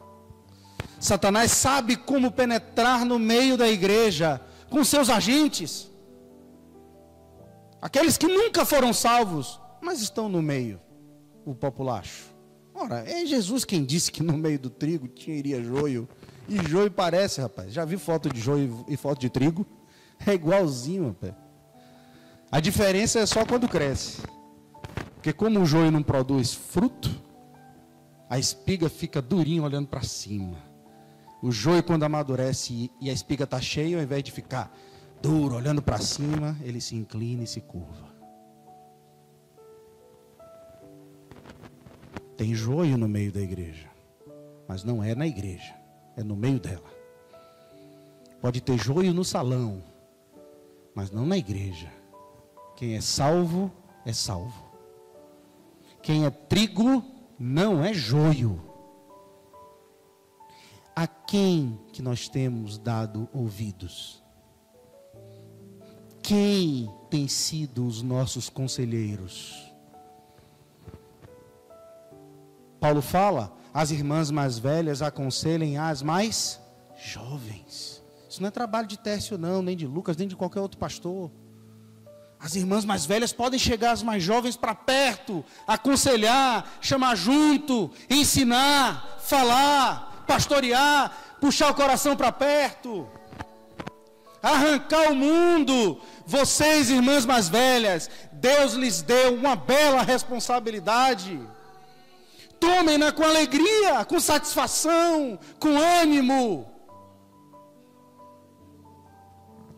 Satanás sabe como penetrar no meio da igreja com seus agentes. Aqueles que nunca foram salvos, mas estão no meio, o populacho. Ora, é Jesus quem disse que no meio do trigo iria joio. E joio parece, rapaz. Já vi foto de joio e foto de trigo? É igualzinho, rapaz. A diferença é só quando cresce. Porque como o joio não produz fruto, a espiga fica durinha olhando para cima. O joio, quando amadurece e a espiga está cheia, ao invés de ficar duro olhando para cima, ele se inclina e se curva. Tem joio no meio da igreja, mas não é na igreja, é no meio dela. Pode ter joio no salão, mas não na igreja. Quem é salvo, é salvo. Quem é trigo, não é joio. A quem que nós temos dado ouvidos? Quem tem sido os nossos conselheiros? Paulo fala: as irmãs mais velhas aconselhem as mais jovens. Isso não é trabalho de Tércio não, nem de Lucas, nem de qualquer outro pastor. As irmãs mais velhas podem chegar as mais jovens para perto, aconselhar, chamar junto, ensinar, falar, pastorear, puxar o coração para perto, arrancar o mundo. Vocês, irmãs mais velhas, Deus lhes deu uma bela responsabilidade. Tomem-na com alegria, com satisfação, com ânimo.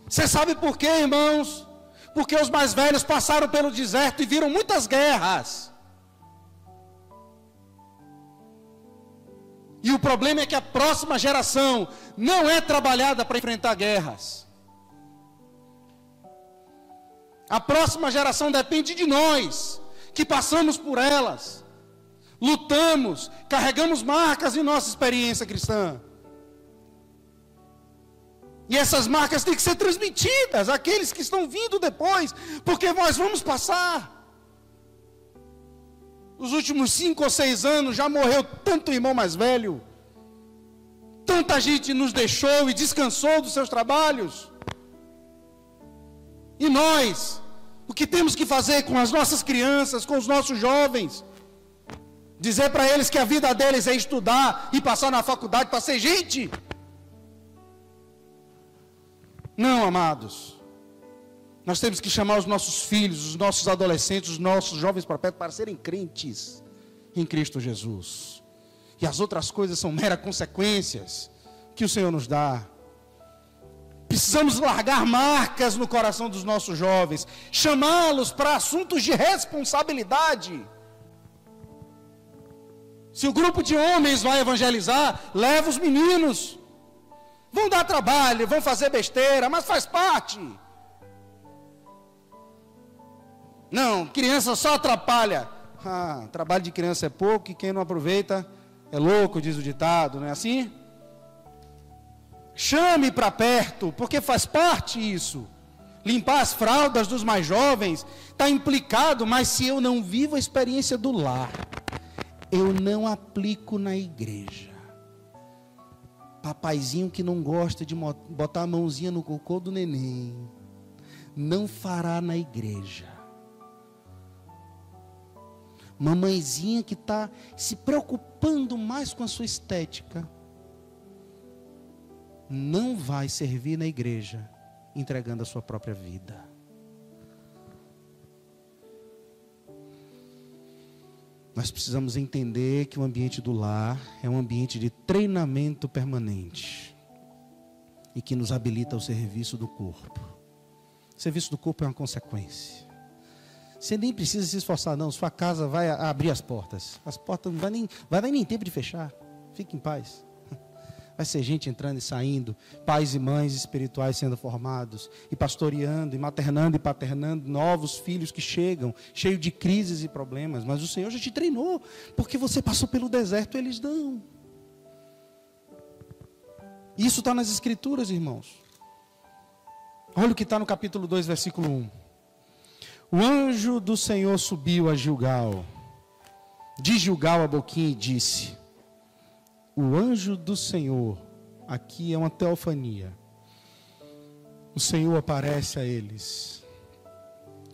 Você sabe por quê, irmãos? Porque os mais velhos passaram pelo deserto e viram muitas guerras. E o problema é que a próxima geração não é trabalhada para enfrentar guerras. A próxima geração depende de nós, que passamos por elas, lutamos, carregamos marcas em nossa experiência cristã. E essas marcas têm que ser transmitidas àqueles que estão vindo depois, porque nós vamos passar. Nos últimos 5 ou 6 anos já morreu tanto irmão mais velho, tanta gente nos deixou e descansou dos seus trabalhos. E nós, o que temos que fazer com as nossas crianças, com os nossos jovens? Dizer para eles que a vida deles é estudar e passar na faculdade para ser gente? Não, amados. Nós temos que chamar os nossos filhos, os nossos adolescentes, os nossos jovens para perto, para serem crentes em Cristo Jesus. E as outras coisas são meras consequências que o Senhor nos dá. Precisamos largar marcas no coração dos nossos jovens, chamá-los para assuntos de responsabilidade. Se o grupo de homens vai evangelizar, leva os meninos. Vão dar trabalho, vão fazer besteira, mas faz parte. Não, criança só atrapalha. Trabalho de criança é pouco e quem não aproveita é louco, diz o ditado, não é assim? Chame para perto, porque faz parte isso. Limpar as fraldas dos mais jovens está implicado, mas se eu não vivo a experiência do lar, eu não aplico na igreja. Papaizinho que não gosta de botar a mãozinha no cocô do neném, não fará na igreja. Mamãezinha que está se preocupando mais com a sua estética, não vai servir na igreja, entregando a sua própria vida. Nós precisamos entender que o ambiente do lar é um ambiente de treinamento permanente e que nos habilita ao serviço do corpo. O serviço do corpo é uma consequência. Você nem precisa se esforçar, não. Sua casa vai abrir as portas. As portas não vai dar nem tempo de fechar. Fique em paz. Vai ser gente entrando e saindo, pais e mães espirituais sendo formados, e pastoreando, e maternando e paternando, novos filhos que chegam, cheios de crises e problemas, mas o Senhor já te treinou, porque você passou pelo deserto, eles dão. Isso está nas Escrituras, irmãos. Olha o que está no capítulo 2, versículo 1. O anjo do Senhor subiu a Gilgal, de Gilgal a Boquim, e disse: o anjo do Senhor, aqui é uma teofania. O Senhor aparece a eles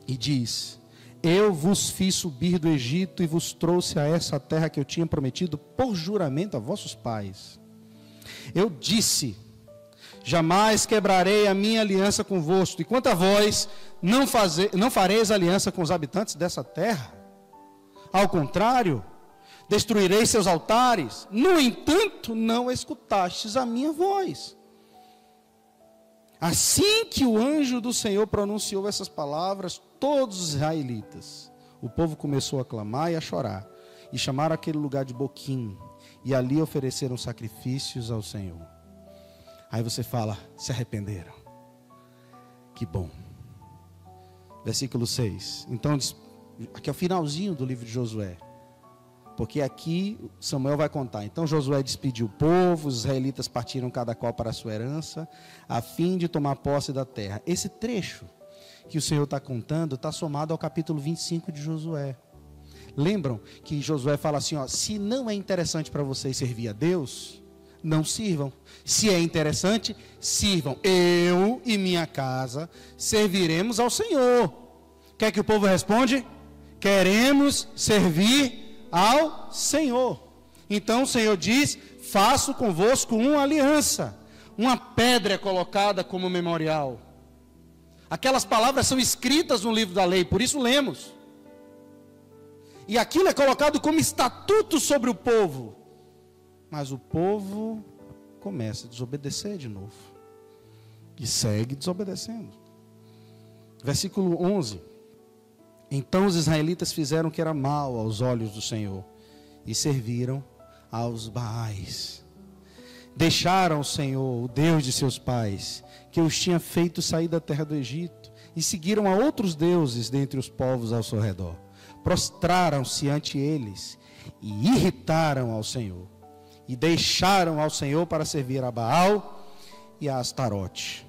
e diz: eu vos fiz subir do Egito e vos trouxe a essa terra que eu tinha prometido por juramento a vossos pais. Eu disse: jamais quebrarei a minha aliança convosco, e quanto a vós, não fareis aliança com os habitantes dessa terra. Ao contrário, destruirei seus altares. No entanto, não escutastes a minha voz. Assim que o anjo do Senhor pronunciou essas palavras, todos os israelitas, o povo começou a clamar e a chorar, e chamaram aquele lugar de Boquim, e ali ofereceram sacrifícios ao Senhor. Aí você fala: se arrependeram. Que bom. Versículo 6. Então, aqui é o finalzinho do livro de Josué. Porque aqui Samuel vai contar. Então Josué despediu o povo, os israelitas partiram cada qual para a sua herança, a fim de tomar posse da terra. Esse trecho que o Senhor está contando está somado ao capítulo 25 de Josué. Lembram que Josué fala assim: se não é interessante para vocês servir a Deus, não sirvam. Se é interessante, sirvam. Eu e minha casa serviremos ao Senhor. que é que o povo responde? Queremos servir ao Senhor. Então o Senhor diz: faço convosco uma aliança. Uma pedra é colocada como memorial. Aquelas palavras são escritas no livro da lei, por isso lemos. E aquilo é colocado como estatuto sobre o povo. Mas o povo começa a desobedecer de novo. E segue desobedecendo. Versículo 11. Então os israelitas fizeram o que era mal aos olhos do Senhor, e serviram aos Baais. Deixaram o Senhor, o Deus de seus pais, que os tinha feito sair da terra do Egito, e seguiram a outros deuses dentre os povos ao seu redor. Prostraram-se ante eles, e irritaram ao Senhor, e deixaram ao Senhor para servir a Baal e a Astarote.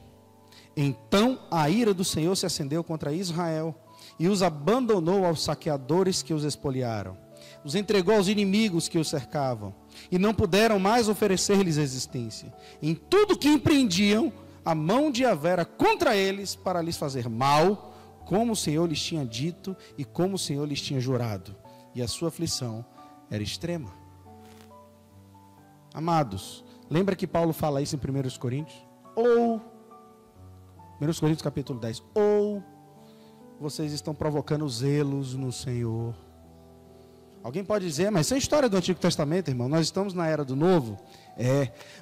Então a ira do Senhor se acendeu contra Israel, e os abandonou aos saqueadores que os espoliaram. Os entregou aos inimigos que os cercavam, e não puderam mais oferecer-lhes existência. Em tudo que empreendiam, a mão de Yahvé era contra eles para lhes fazer mal, como o Senhor lhes tinha dito e como o Senhor lhes tinha jurado. E a sua aflição era extrema. Amados, lembra que Paulo fala isso em 1 Coríntios? 1 Coríntios capítulo 10. Ou vocês estão provocando zelos no Senhor. Alguém pode dizer, mas isso é história do Antigo Testamento, irmão. Nós estamos na era do Novo.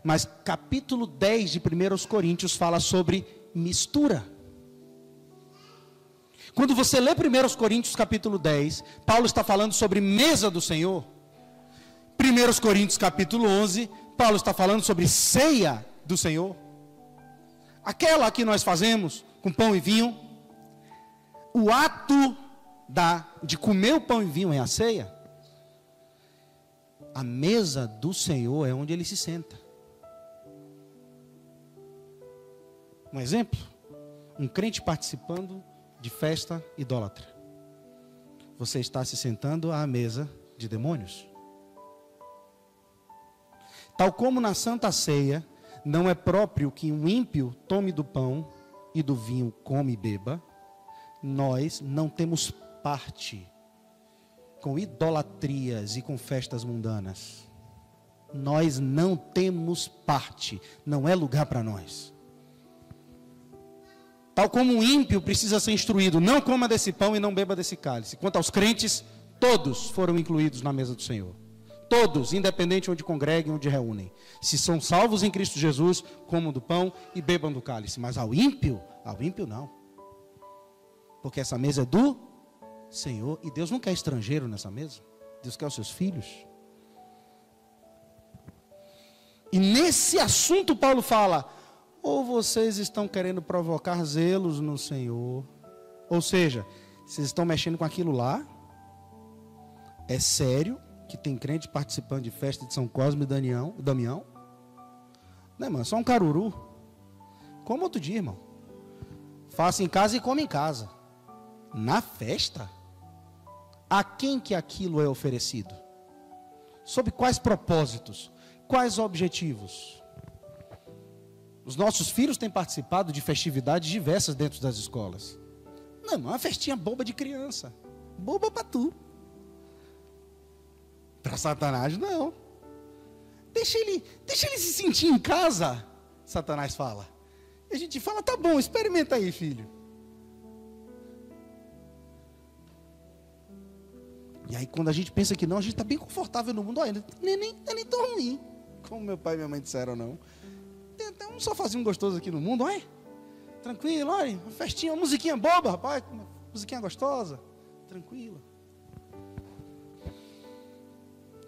Mas capítulo 10 de 1 Coríntios fala sobre mistura. Quando você lê 1 Coríntios capítulo 10, Paulo está falando sobre mesa do Senhor. 1 Coríntios capítulo 11, Paulo está falando sobre ceia do Senhor. Aquela que nós fazemos com pão e vinho. O ato de comer o pão e vinho é a ceia. A mesa do Senhor é onde ele se senta. Um exemplo: um crente participando de festa idólatra. Você está se sentando à mesa de demônios. Tal como na Santa Ceia, não é próprio que um ímpio tome do pão e do vinho come e beba, nós não temos parte com idolatrias e com festas mundanas. Nós não temos parte, não é lugar para nós. Tal como um ímpio precisa ser instruído, não coma desse pão e não beba desse cálice. Quanto aos crentes, todos foram incluídos na mesa do Senhor. Todos, independente onde congreguem, onde reúnem. Se são salvos em Cristo Jesus, comam do pão e bebam do cálice. Mas ao ímpio não. Porque essa mesa é do Senhor, e Deus não quer estrangeiro nessa mesa. Deus quer os seus filhos. E nesse assunto Paulo fala: ou vocês estão querendo provocar zelos no Senhor, ou seja, vocês estão mexendo com aquilo lá. É sério que tem crente participando de festa de São Cosme e Damião? Não, irmão, é só um caruru. Como outro dia, irmão. Faça em casa e come em casa. Na festa? A quem que aquilo é oferecido? Sob quais propósitos? Quais objetivos? Os nossos filhos têm participado de festividades diversas dentro das escolas. Não, é uma festinha boba de criança. Boba para tu. Para Satanás, não. Deixa ele se sentir em casa, Satanás fala. E a gente fala: tá bom, experimenta aí, filho. E aí quando a gente pensa que não, a gente está bem confortável no mundo. Olha, não é nem tão ruim, como meu pai e minha mãe disseram, não. Tem até um sofazinho gostoso aqui no mundo, olha. Tranquilo, olha, uma festinha, uma musiquinha boba, rapaz. Uma musiquinha gostosa, tranquila.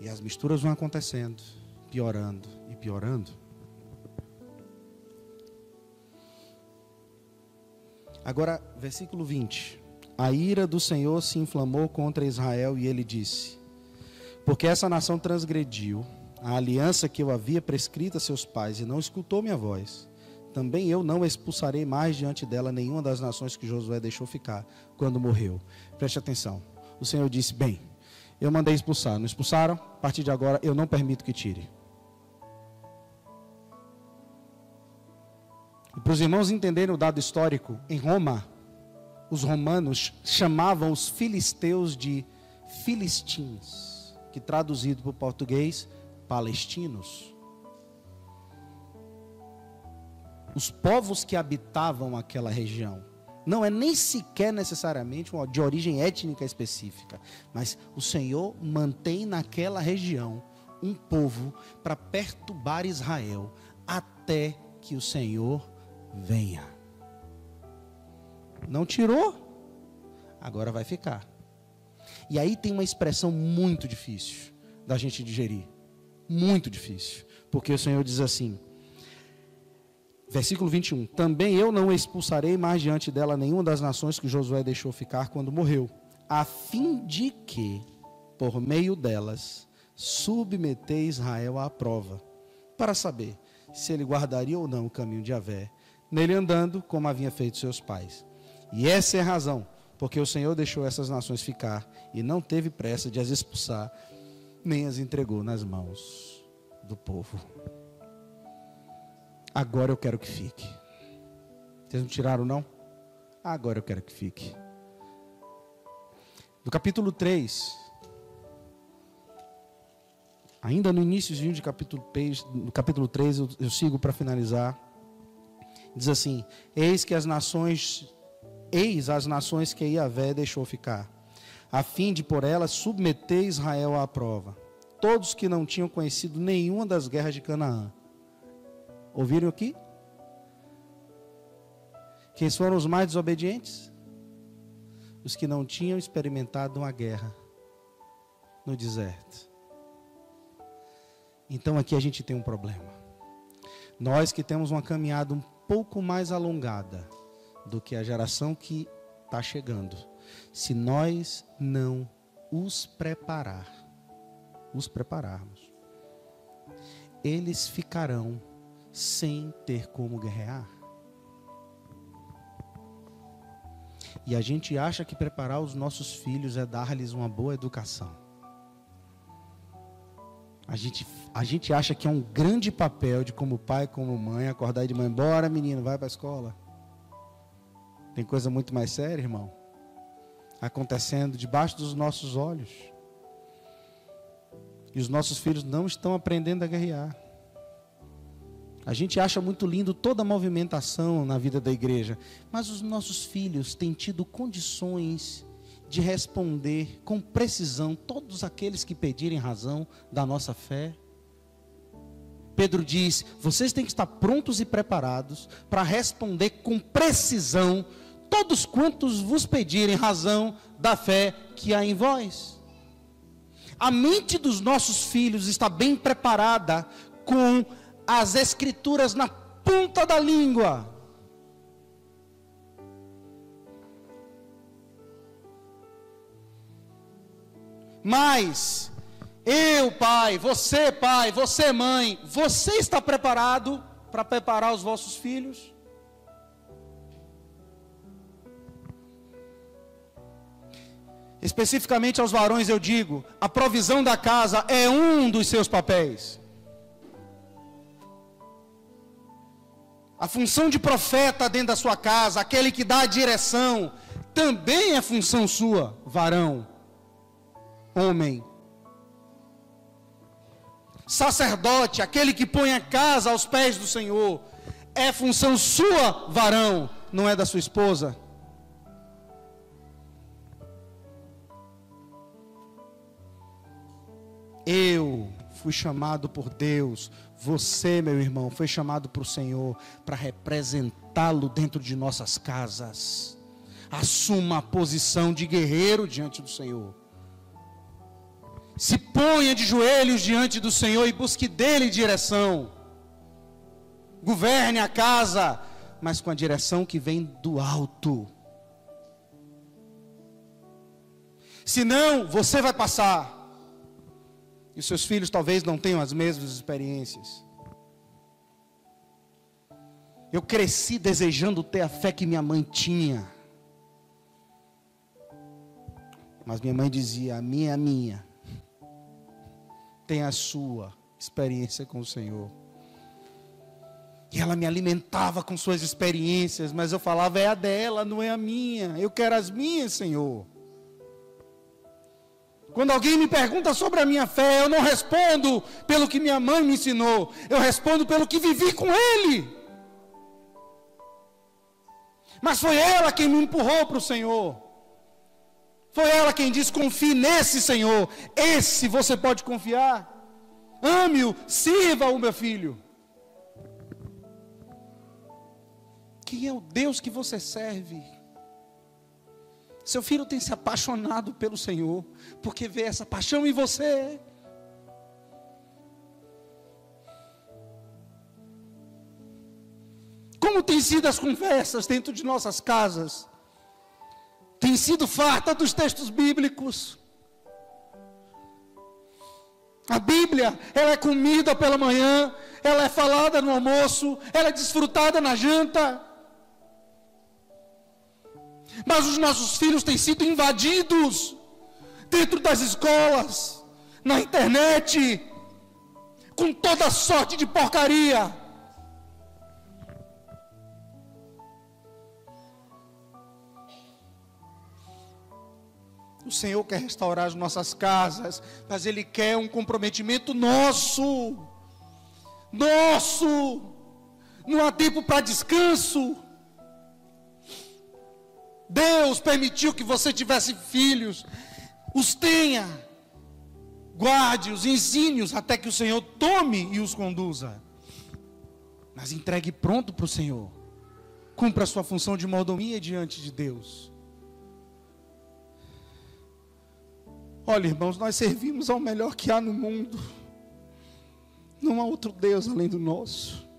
E as misturas vão acontecendo, piorando e piorando. Agora, versículo 20. A ira do Senhor se inflamou contra Israel e ele disse: porque essa nação transgrediu a aliança que eu havia prescrita a seus pais e não escutou minha voz, também eu não expulsarei mais diante dela nenhuma das nações que Josué deixou ficar quando morreu. Preste atenção. O Senhor disse: bem, eu mandei expulsar, não expulsaram? A partir de agora eu não permito que tire. E para os irmãos entenderem o dado histórico, em Roma, os romanos chamavam os filisteus de filistins, que traduzido para o português, palestinos. Os povos que habitavam aquela região, não é nem sequer necessariamente de origem étnica específica, mas o Senhor mantém naquela região um povo para perturbar Israel, até que o Senhor venha. Não tirou, agora vai ficar. E aí tem uma expressão muito difícil da gente digerir, muito difícil, porque o Senhor diz assim, versículo 21, também eu não expulsarei mais diante dela nenhuma das nações que Josué deixou ficar quando morreu, a fim de que, por meio delas, submeter Israel à prova, para saber se ele guardaria ou não o caminho de Yahvé, nele andando como havia feito seus pais. E essa é a razão, porque o Senhor deixou essas nações ficar, e não teve pressa de as expulsar, nem as entregou nas mãos do povo. Agora eu quero que fique. Vocês não tiraram, não? Agora eu quero que fique. No capítulo 3, ainda no iníciozinho de no capítulo 3, eu sigo para finalizar. Diz assim, eis as nações que Yahvé deixou ficar, a fim de por elas submeter Israel à prova. Todos que não tinham conhecido nenhuma das guerras de Canaã. Ouviram aqui? Quem foram os mais desobedientes? Os que não tinham experimentado uma guerra no deserto. Então aqui a gente tem um problema. Nós que temos uma caminhada um pouco mais alongada do que a geração que está chegando, se nós não os prepararmos, eles ficarão sem ter como guerrear. E a gente acha que preparar os nossos filhos é dar-lhes uma boa educação. A gente acha que é um grande papel de como pai, como mãe, acordar de manhã, bora menino, vai para a escola. Tem coisa muito mais séria, irmão, acontecendo debaixo dos nossos olhos. E os nossos filhos não estão aprendendo a guerrear. A gente acha muito lindo toda a movimentação na vida da igreja, mas os nossos filhos têm tido condições de responder com precisão todos aqueles que pedirem razão da nossa fé. Pedro diz, vocês têm que estar prontos e preparados para responder com precisão todos quantos vos pedirem razão da fé que há em vós. A mente dos nossos filhos está bem preparada com as escrituras na ponta da língua. Mas eu, pai, você, mãe, você está preparado para preparar os vossos filhos? Especificamente aos varões eu digo, a provisão da casa é um dos seus papéis. A função de profeta dentro da sua casa, aquele que dá a direção, também é função sua, varão, homem. Sacerdote, aquele que põe a casa aos pés do Senhor, é função sua, varão, não é da sua esposa. Eu fui chamado por Deus, você, meu irmão, foi chamado por o Senhor para representá-lo dentro de nossas casas. Assuma a posição de guerreiro diante do Senhor. Se ponha de joelhos diante do Senhor e busque dele direção. Governe a casa, mas com a direção que vem do alto. Senão, você vai passar. E os seus filhos talvez não tenham as mesmas experiências. Eu cresci desejando ter a fé que minha mãe tinha. Mas minha mãe dizia, a minha é a minha. Tem a sua experiência com o Senhor. E ela me alimentava com suas experiências, mas eu falava, é a dela, não é a minha. Eu quero as minhas, Senhor. Quando alguém me pergunta sobre a minha fé, eu não respondo pelo que minha mãe me ensinou. Eu respondo pelo que vivi com Ele. Mas foi ela quem me empurrou para o Senhor. Foi ela quem disse, confie nesse Senhor. Esse você pode confiar. Ame-o, sirva-o, meu filho. Quem é o Deus que você serve? Seu filho tem se apaixonado pelo Senhor, porque vê essa paixão em você. Como tem sido as conversas dentro de nossas casas? Tem sido farta dos textos bíblicos. A Bíblia, ela é comida pela manhã, ela é falada no almoço, ela é desfrutada na janta. Mas os nossos filhos têm sido invadidos dentro das escolas, na internet, com toda sorte de porcaria. O Senhor quer restaurar as nossas casas, mas Ele quer um comprometimento nosso. Não há tempo para descanso. Deus permitiu que você tivesse filhos. Os tenha. Guarde-os, ensine-os, até que o Senhor tome e os conduza. Mas entregue pronto para o Senhor. Cumpra a sua função de mordomia diante de Deus. Olha, irmãos, nós servimos ao melhor que há no mundo. Não há outro Deus além do nosso.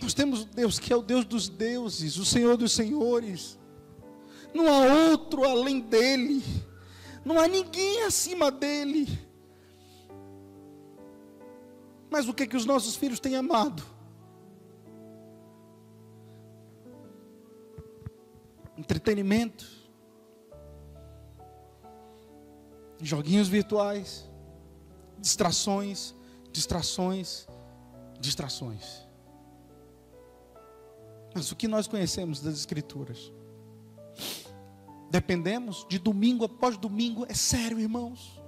Nós temos um Deus que é o Deus dos deuses, o Senhor dos senhores. Não há outro além dele. Não há ninguém acima dele. Mas o que é que os nossos filhos têm amado? Entretenimento, joguinhos virtuais, distrações. Mas o que nós conhecemos das Escrituras? Dependemos de domingo após domingo, é sério, irmãos.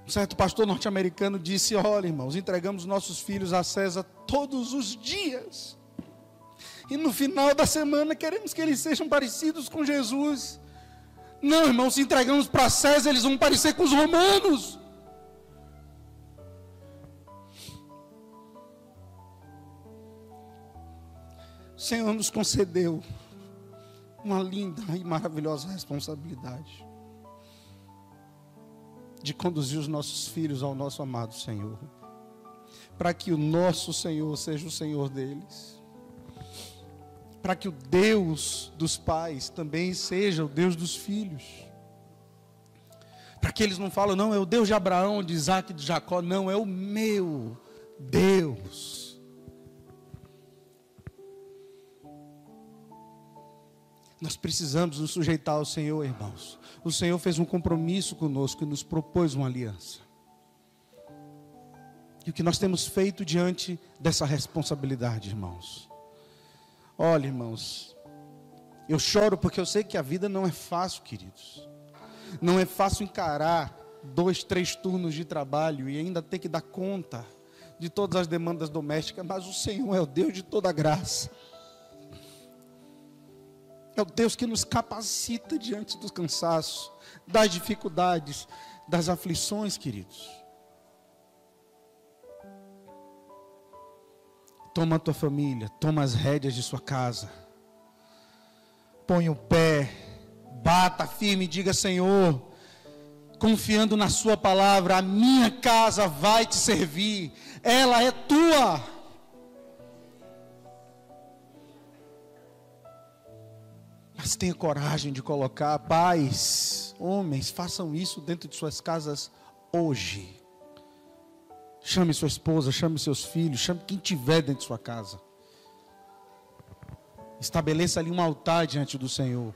Um certo pastor norte-americano disse, olha, irmãos, entregamos nossos filhos a César todos os dias. E no final da semana queremos que eles sejam parecidos com Jesus. Não, irmão, se entregamos para César, eles vão parecer com os romanos. O Senhor nos concedeu uma linda e maravilhosa responsabilidade de conduzir os nossos filhos ao nosso amado Senhor, para que o nosso Senhor seja o Senhor deles, para que o Deus dos pais também seja o Deus dos filhos, para que eles não falem, não, é o Deus de Abraão, de Isaac, de Jacó, não, é o meu Deus. Nós precisamos nos sujeitar ao Senhor, irmãos. O Senhor fez um compromisso conosco e nos propôs uma aliança. E o que nós temos feito diante dessa responsabilidade, irmãos? Olha, irmãos, eu choro porque eu sei que a vida não é fácil, queridos. Não é fácil encarar 2, 3 turnos de trabalho e ainda ter que dar conta de todas as demandas domésticas, mas o Senhor é o Deus de toda graça. É o Deus que nos capacita diante dos cansaços, das dificuldades, das aflições, queridos. Toma a tua família, toma as rédeas de sua casa. Põe o pé, bata firme e diga, Senhor, confiando na sua palavra, a minha casa vai te servir, ela é tua. Mas tenha coragem de colocar, pais, homens, façam isso dentro de suas casas hoje. Chame sua esposa, chame seus filhos, chame quem tiver dentro de sua casa. Estabeleça ali um altar diante do Senhor.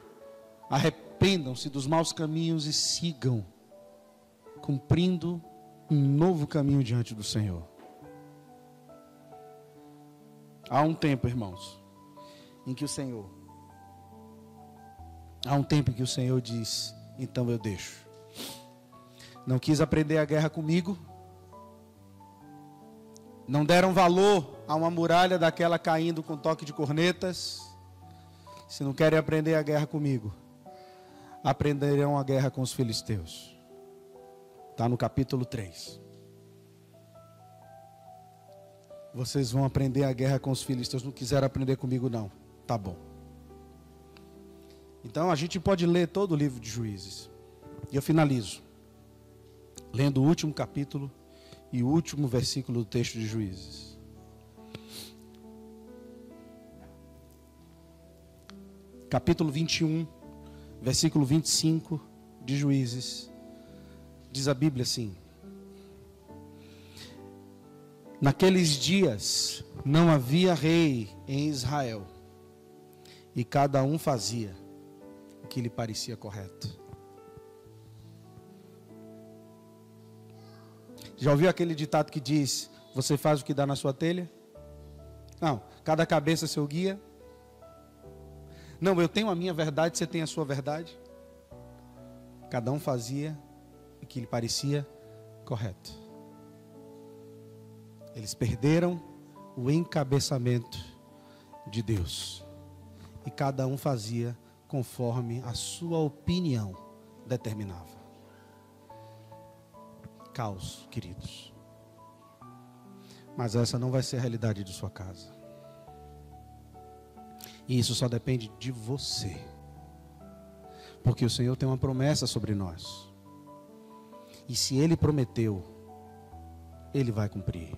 Arrependam-se dos maus caminhos e sigam cumprindo um novo caminho diante do Senhor. Há um tempo, irmãos, em que o Senhor diz, então eu deixo. Não quis aprender a guerra comigo. Não deram valor a uma muralha daquela caindo com toque de cornetas. Se não querem aprender a guerra comigo, aprenderão a guerra com os filisteus. Está no capítulo 3. Vocês vão aprender a guerra com os filisteus. Não quiseram aprender comigo não. Tá bom. Então a gente pode ler todo o livro de Juízes. E eu finalizo lendo o último capítulo e o último versículo do texto de Juízes. Capítulo 21, versículo 25 de Juízes. Diz a Bíblia assim: naqueles dias não havia rei em Israel, e cada um fazia o que lhe parecia correto. Já ouviu aquele ditado que diz: você faz o que dá na sua telha? Não, cada cabeça é seu guia. Não, eu tenho a minha verdade, você tem a sua verdade. Cada um fazia o que lhe parecia correto. Eles perderam o encabeçamento de Deus. E cada um fazia conforme a sua opinião determinava. Caos, queridos. Mas essa não vai ser a realidade de sua casa. E isso só depende de você. Porque o Senhor tem uma promessa sobre nós. E se Ele prometeu, Ele vai cumprir.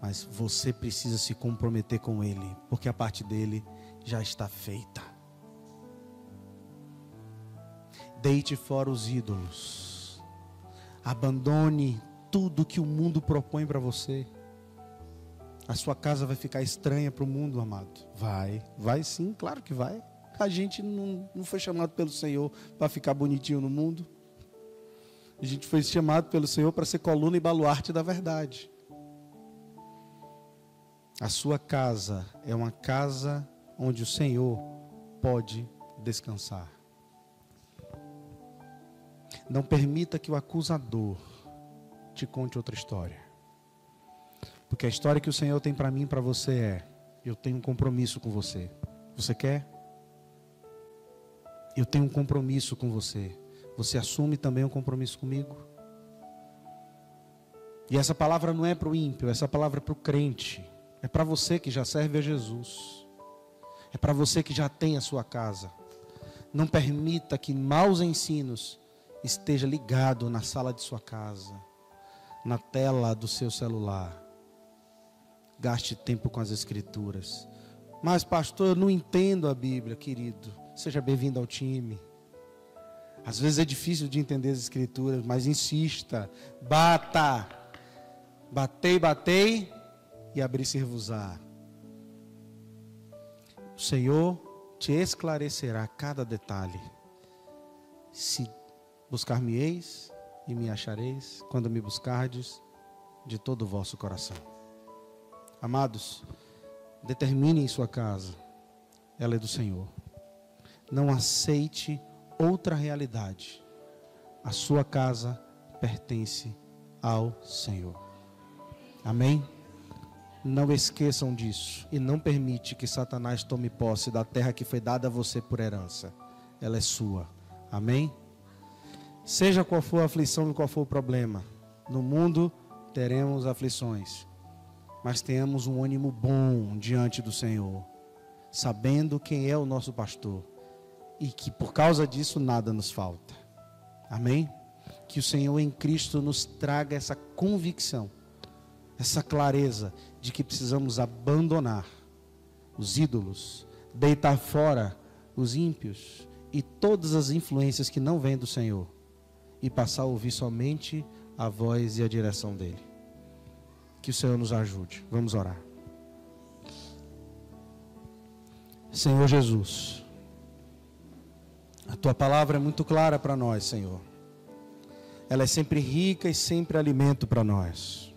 Mas você precisa se comprometer com Ele, porque a parte dele já está feita. Deite fora os ídolos. Abandone tudo que o mundo propõe para você. A sua casa vai ficar estranha para o mundo, amado. Vai sim, claro que vai. A gente não foi chamado pelo Senhor para ficar bonitinho no mundo. A gente foi chamado pelo Senhor para ser coluna e baluarte da verdade. A sua casa é uma casa onde o Senhor pode descansar. Não permita que o acusador te conte outra história. Porque a história que o Senhor tem para mim e para você é: eu tenho um compromisso com você. Você quer? Eu tenho um compromisso com você. Você assume também um compromisso comigo? E essa palavra não é para o ímpio, essa palavra é para o crente. É para você que já serve a Jesus. É para você que já tem a sua casa. Não permita que maus ensinos esteja ligado na sala de sua casa, na tela do seu celular. Gaste tempo com as Escrituras. Mas pastor, eu não entendo a Bíblia, querido. Seja bem-vindo ao time. Às vezes é difícil de entender as Escrituras, mas insista. Bata. Batei e abrir-se-vos-á. O Senhor te esclarecerá cada detalhe. Se buscar-me-eis e me achareis, quando me buscardes de todo o vosso coração. Amados, determine em sua casa, ela é do Senhor. Não aceite outra realidade. A sua casa pertence ao Senhor. Amém? Não esqueçam disso. E não permite que Satanás tome posse da terra que foi dada a você por herança. Ela é sua. Amém? Seja qual for a aflição e qual for o problema, no mundo teremos aflições, mas tenhamos um ânimo bom diante do Senhor, sabendo quem é o nosso pastor e que por causa disso nada nos falta. Amém? Que o Senhor em Cristo nos traga essa convicção, essa clareza de que precisamos abandonar os ídolos, deitar fora os ímpios e todas as influências que não vêm do Senhor e passar a ouvir somente a voz e a direção dele. Que o Senhor nos ajude. Vamos orar. Senhor Jesus, a tua palavra é muito clara para nós, Senhor. ela é sempre rica e sempre alimento para nós.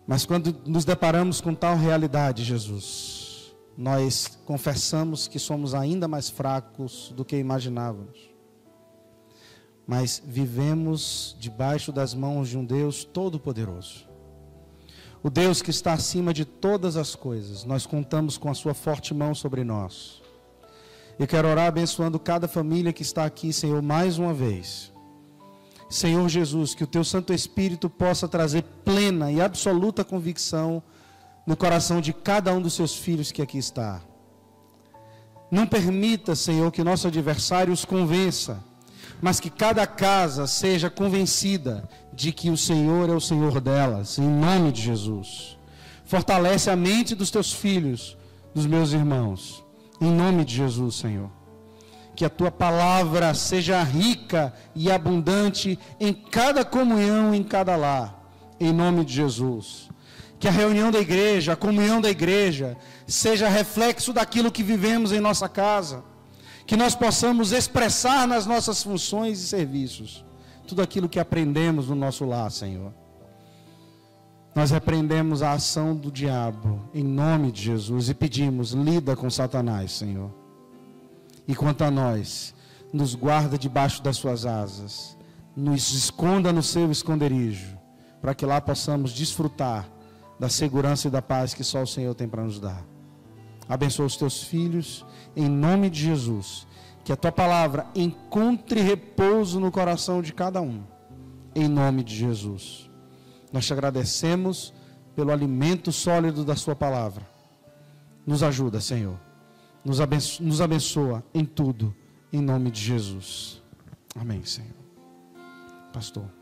Mas quando nos deparamos com tal realidade, Jesus, nós confessamos que somos ainda mais fracos do que imaginávamos. Mas vivemos debaixo das mãos de um Deus todo-poderoso. O Deus que está acima de todas as coisas. Nós contamos com a sua forte mão sobre nós. Eu quero orar abençoando cada família que está aqui, Senhor, mais uma vez. Senhor Jesus, que o Teu Santo Espírito possa trazer plena e absoluta convicção no coração de cada um dos Seus filhos que aqui está. Não permita, Senhor, que nosso adversário os convença, mas que cada casa seja convencida de que o Senhor é o Senhor delas, em nome de Jesus. Fortalece a mente dos Teus filhos, dos meus irmãos, em nome de Jesus, Senhor. Que a Tua palavra seja rica e abundante em cada comunhão, em cada lar, em nome de Jesus. Que a reunião da igreja, a comunhão da igreja, seja reflexo daquilo que vivemos em nossa casa. Que nós possamos expressar nas nossas funções e serviços tudo aquilo que aprendemos no nosso lar, Senhor. Nós repreendemos a ação do diabo, em nome de Jesus, e pedimos, lida com Satanás, Senhor. E quanto a nós, nos guarda debaixo das suas asas, nos esconda no seu esconderijo, para que lá possamos desfrutar da segurança e da paz que só o Senhor tem para nos dar. Abençoa os teus filhos, em nome de Jesus. Que a tua palavra encontre repouso no coração de cada um, em nome de Jesus. Nós te agradecemos pelo alimento sólido da sua palavra. Nos ajuda, Senhor. Nos abençoa em tudo, em nome de Jesus. Amém, Senhor. Pastor.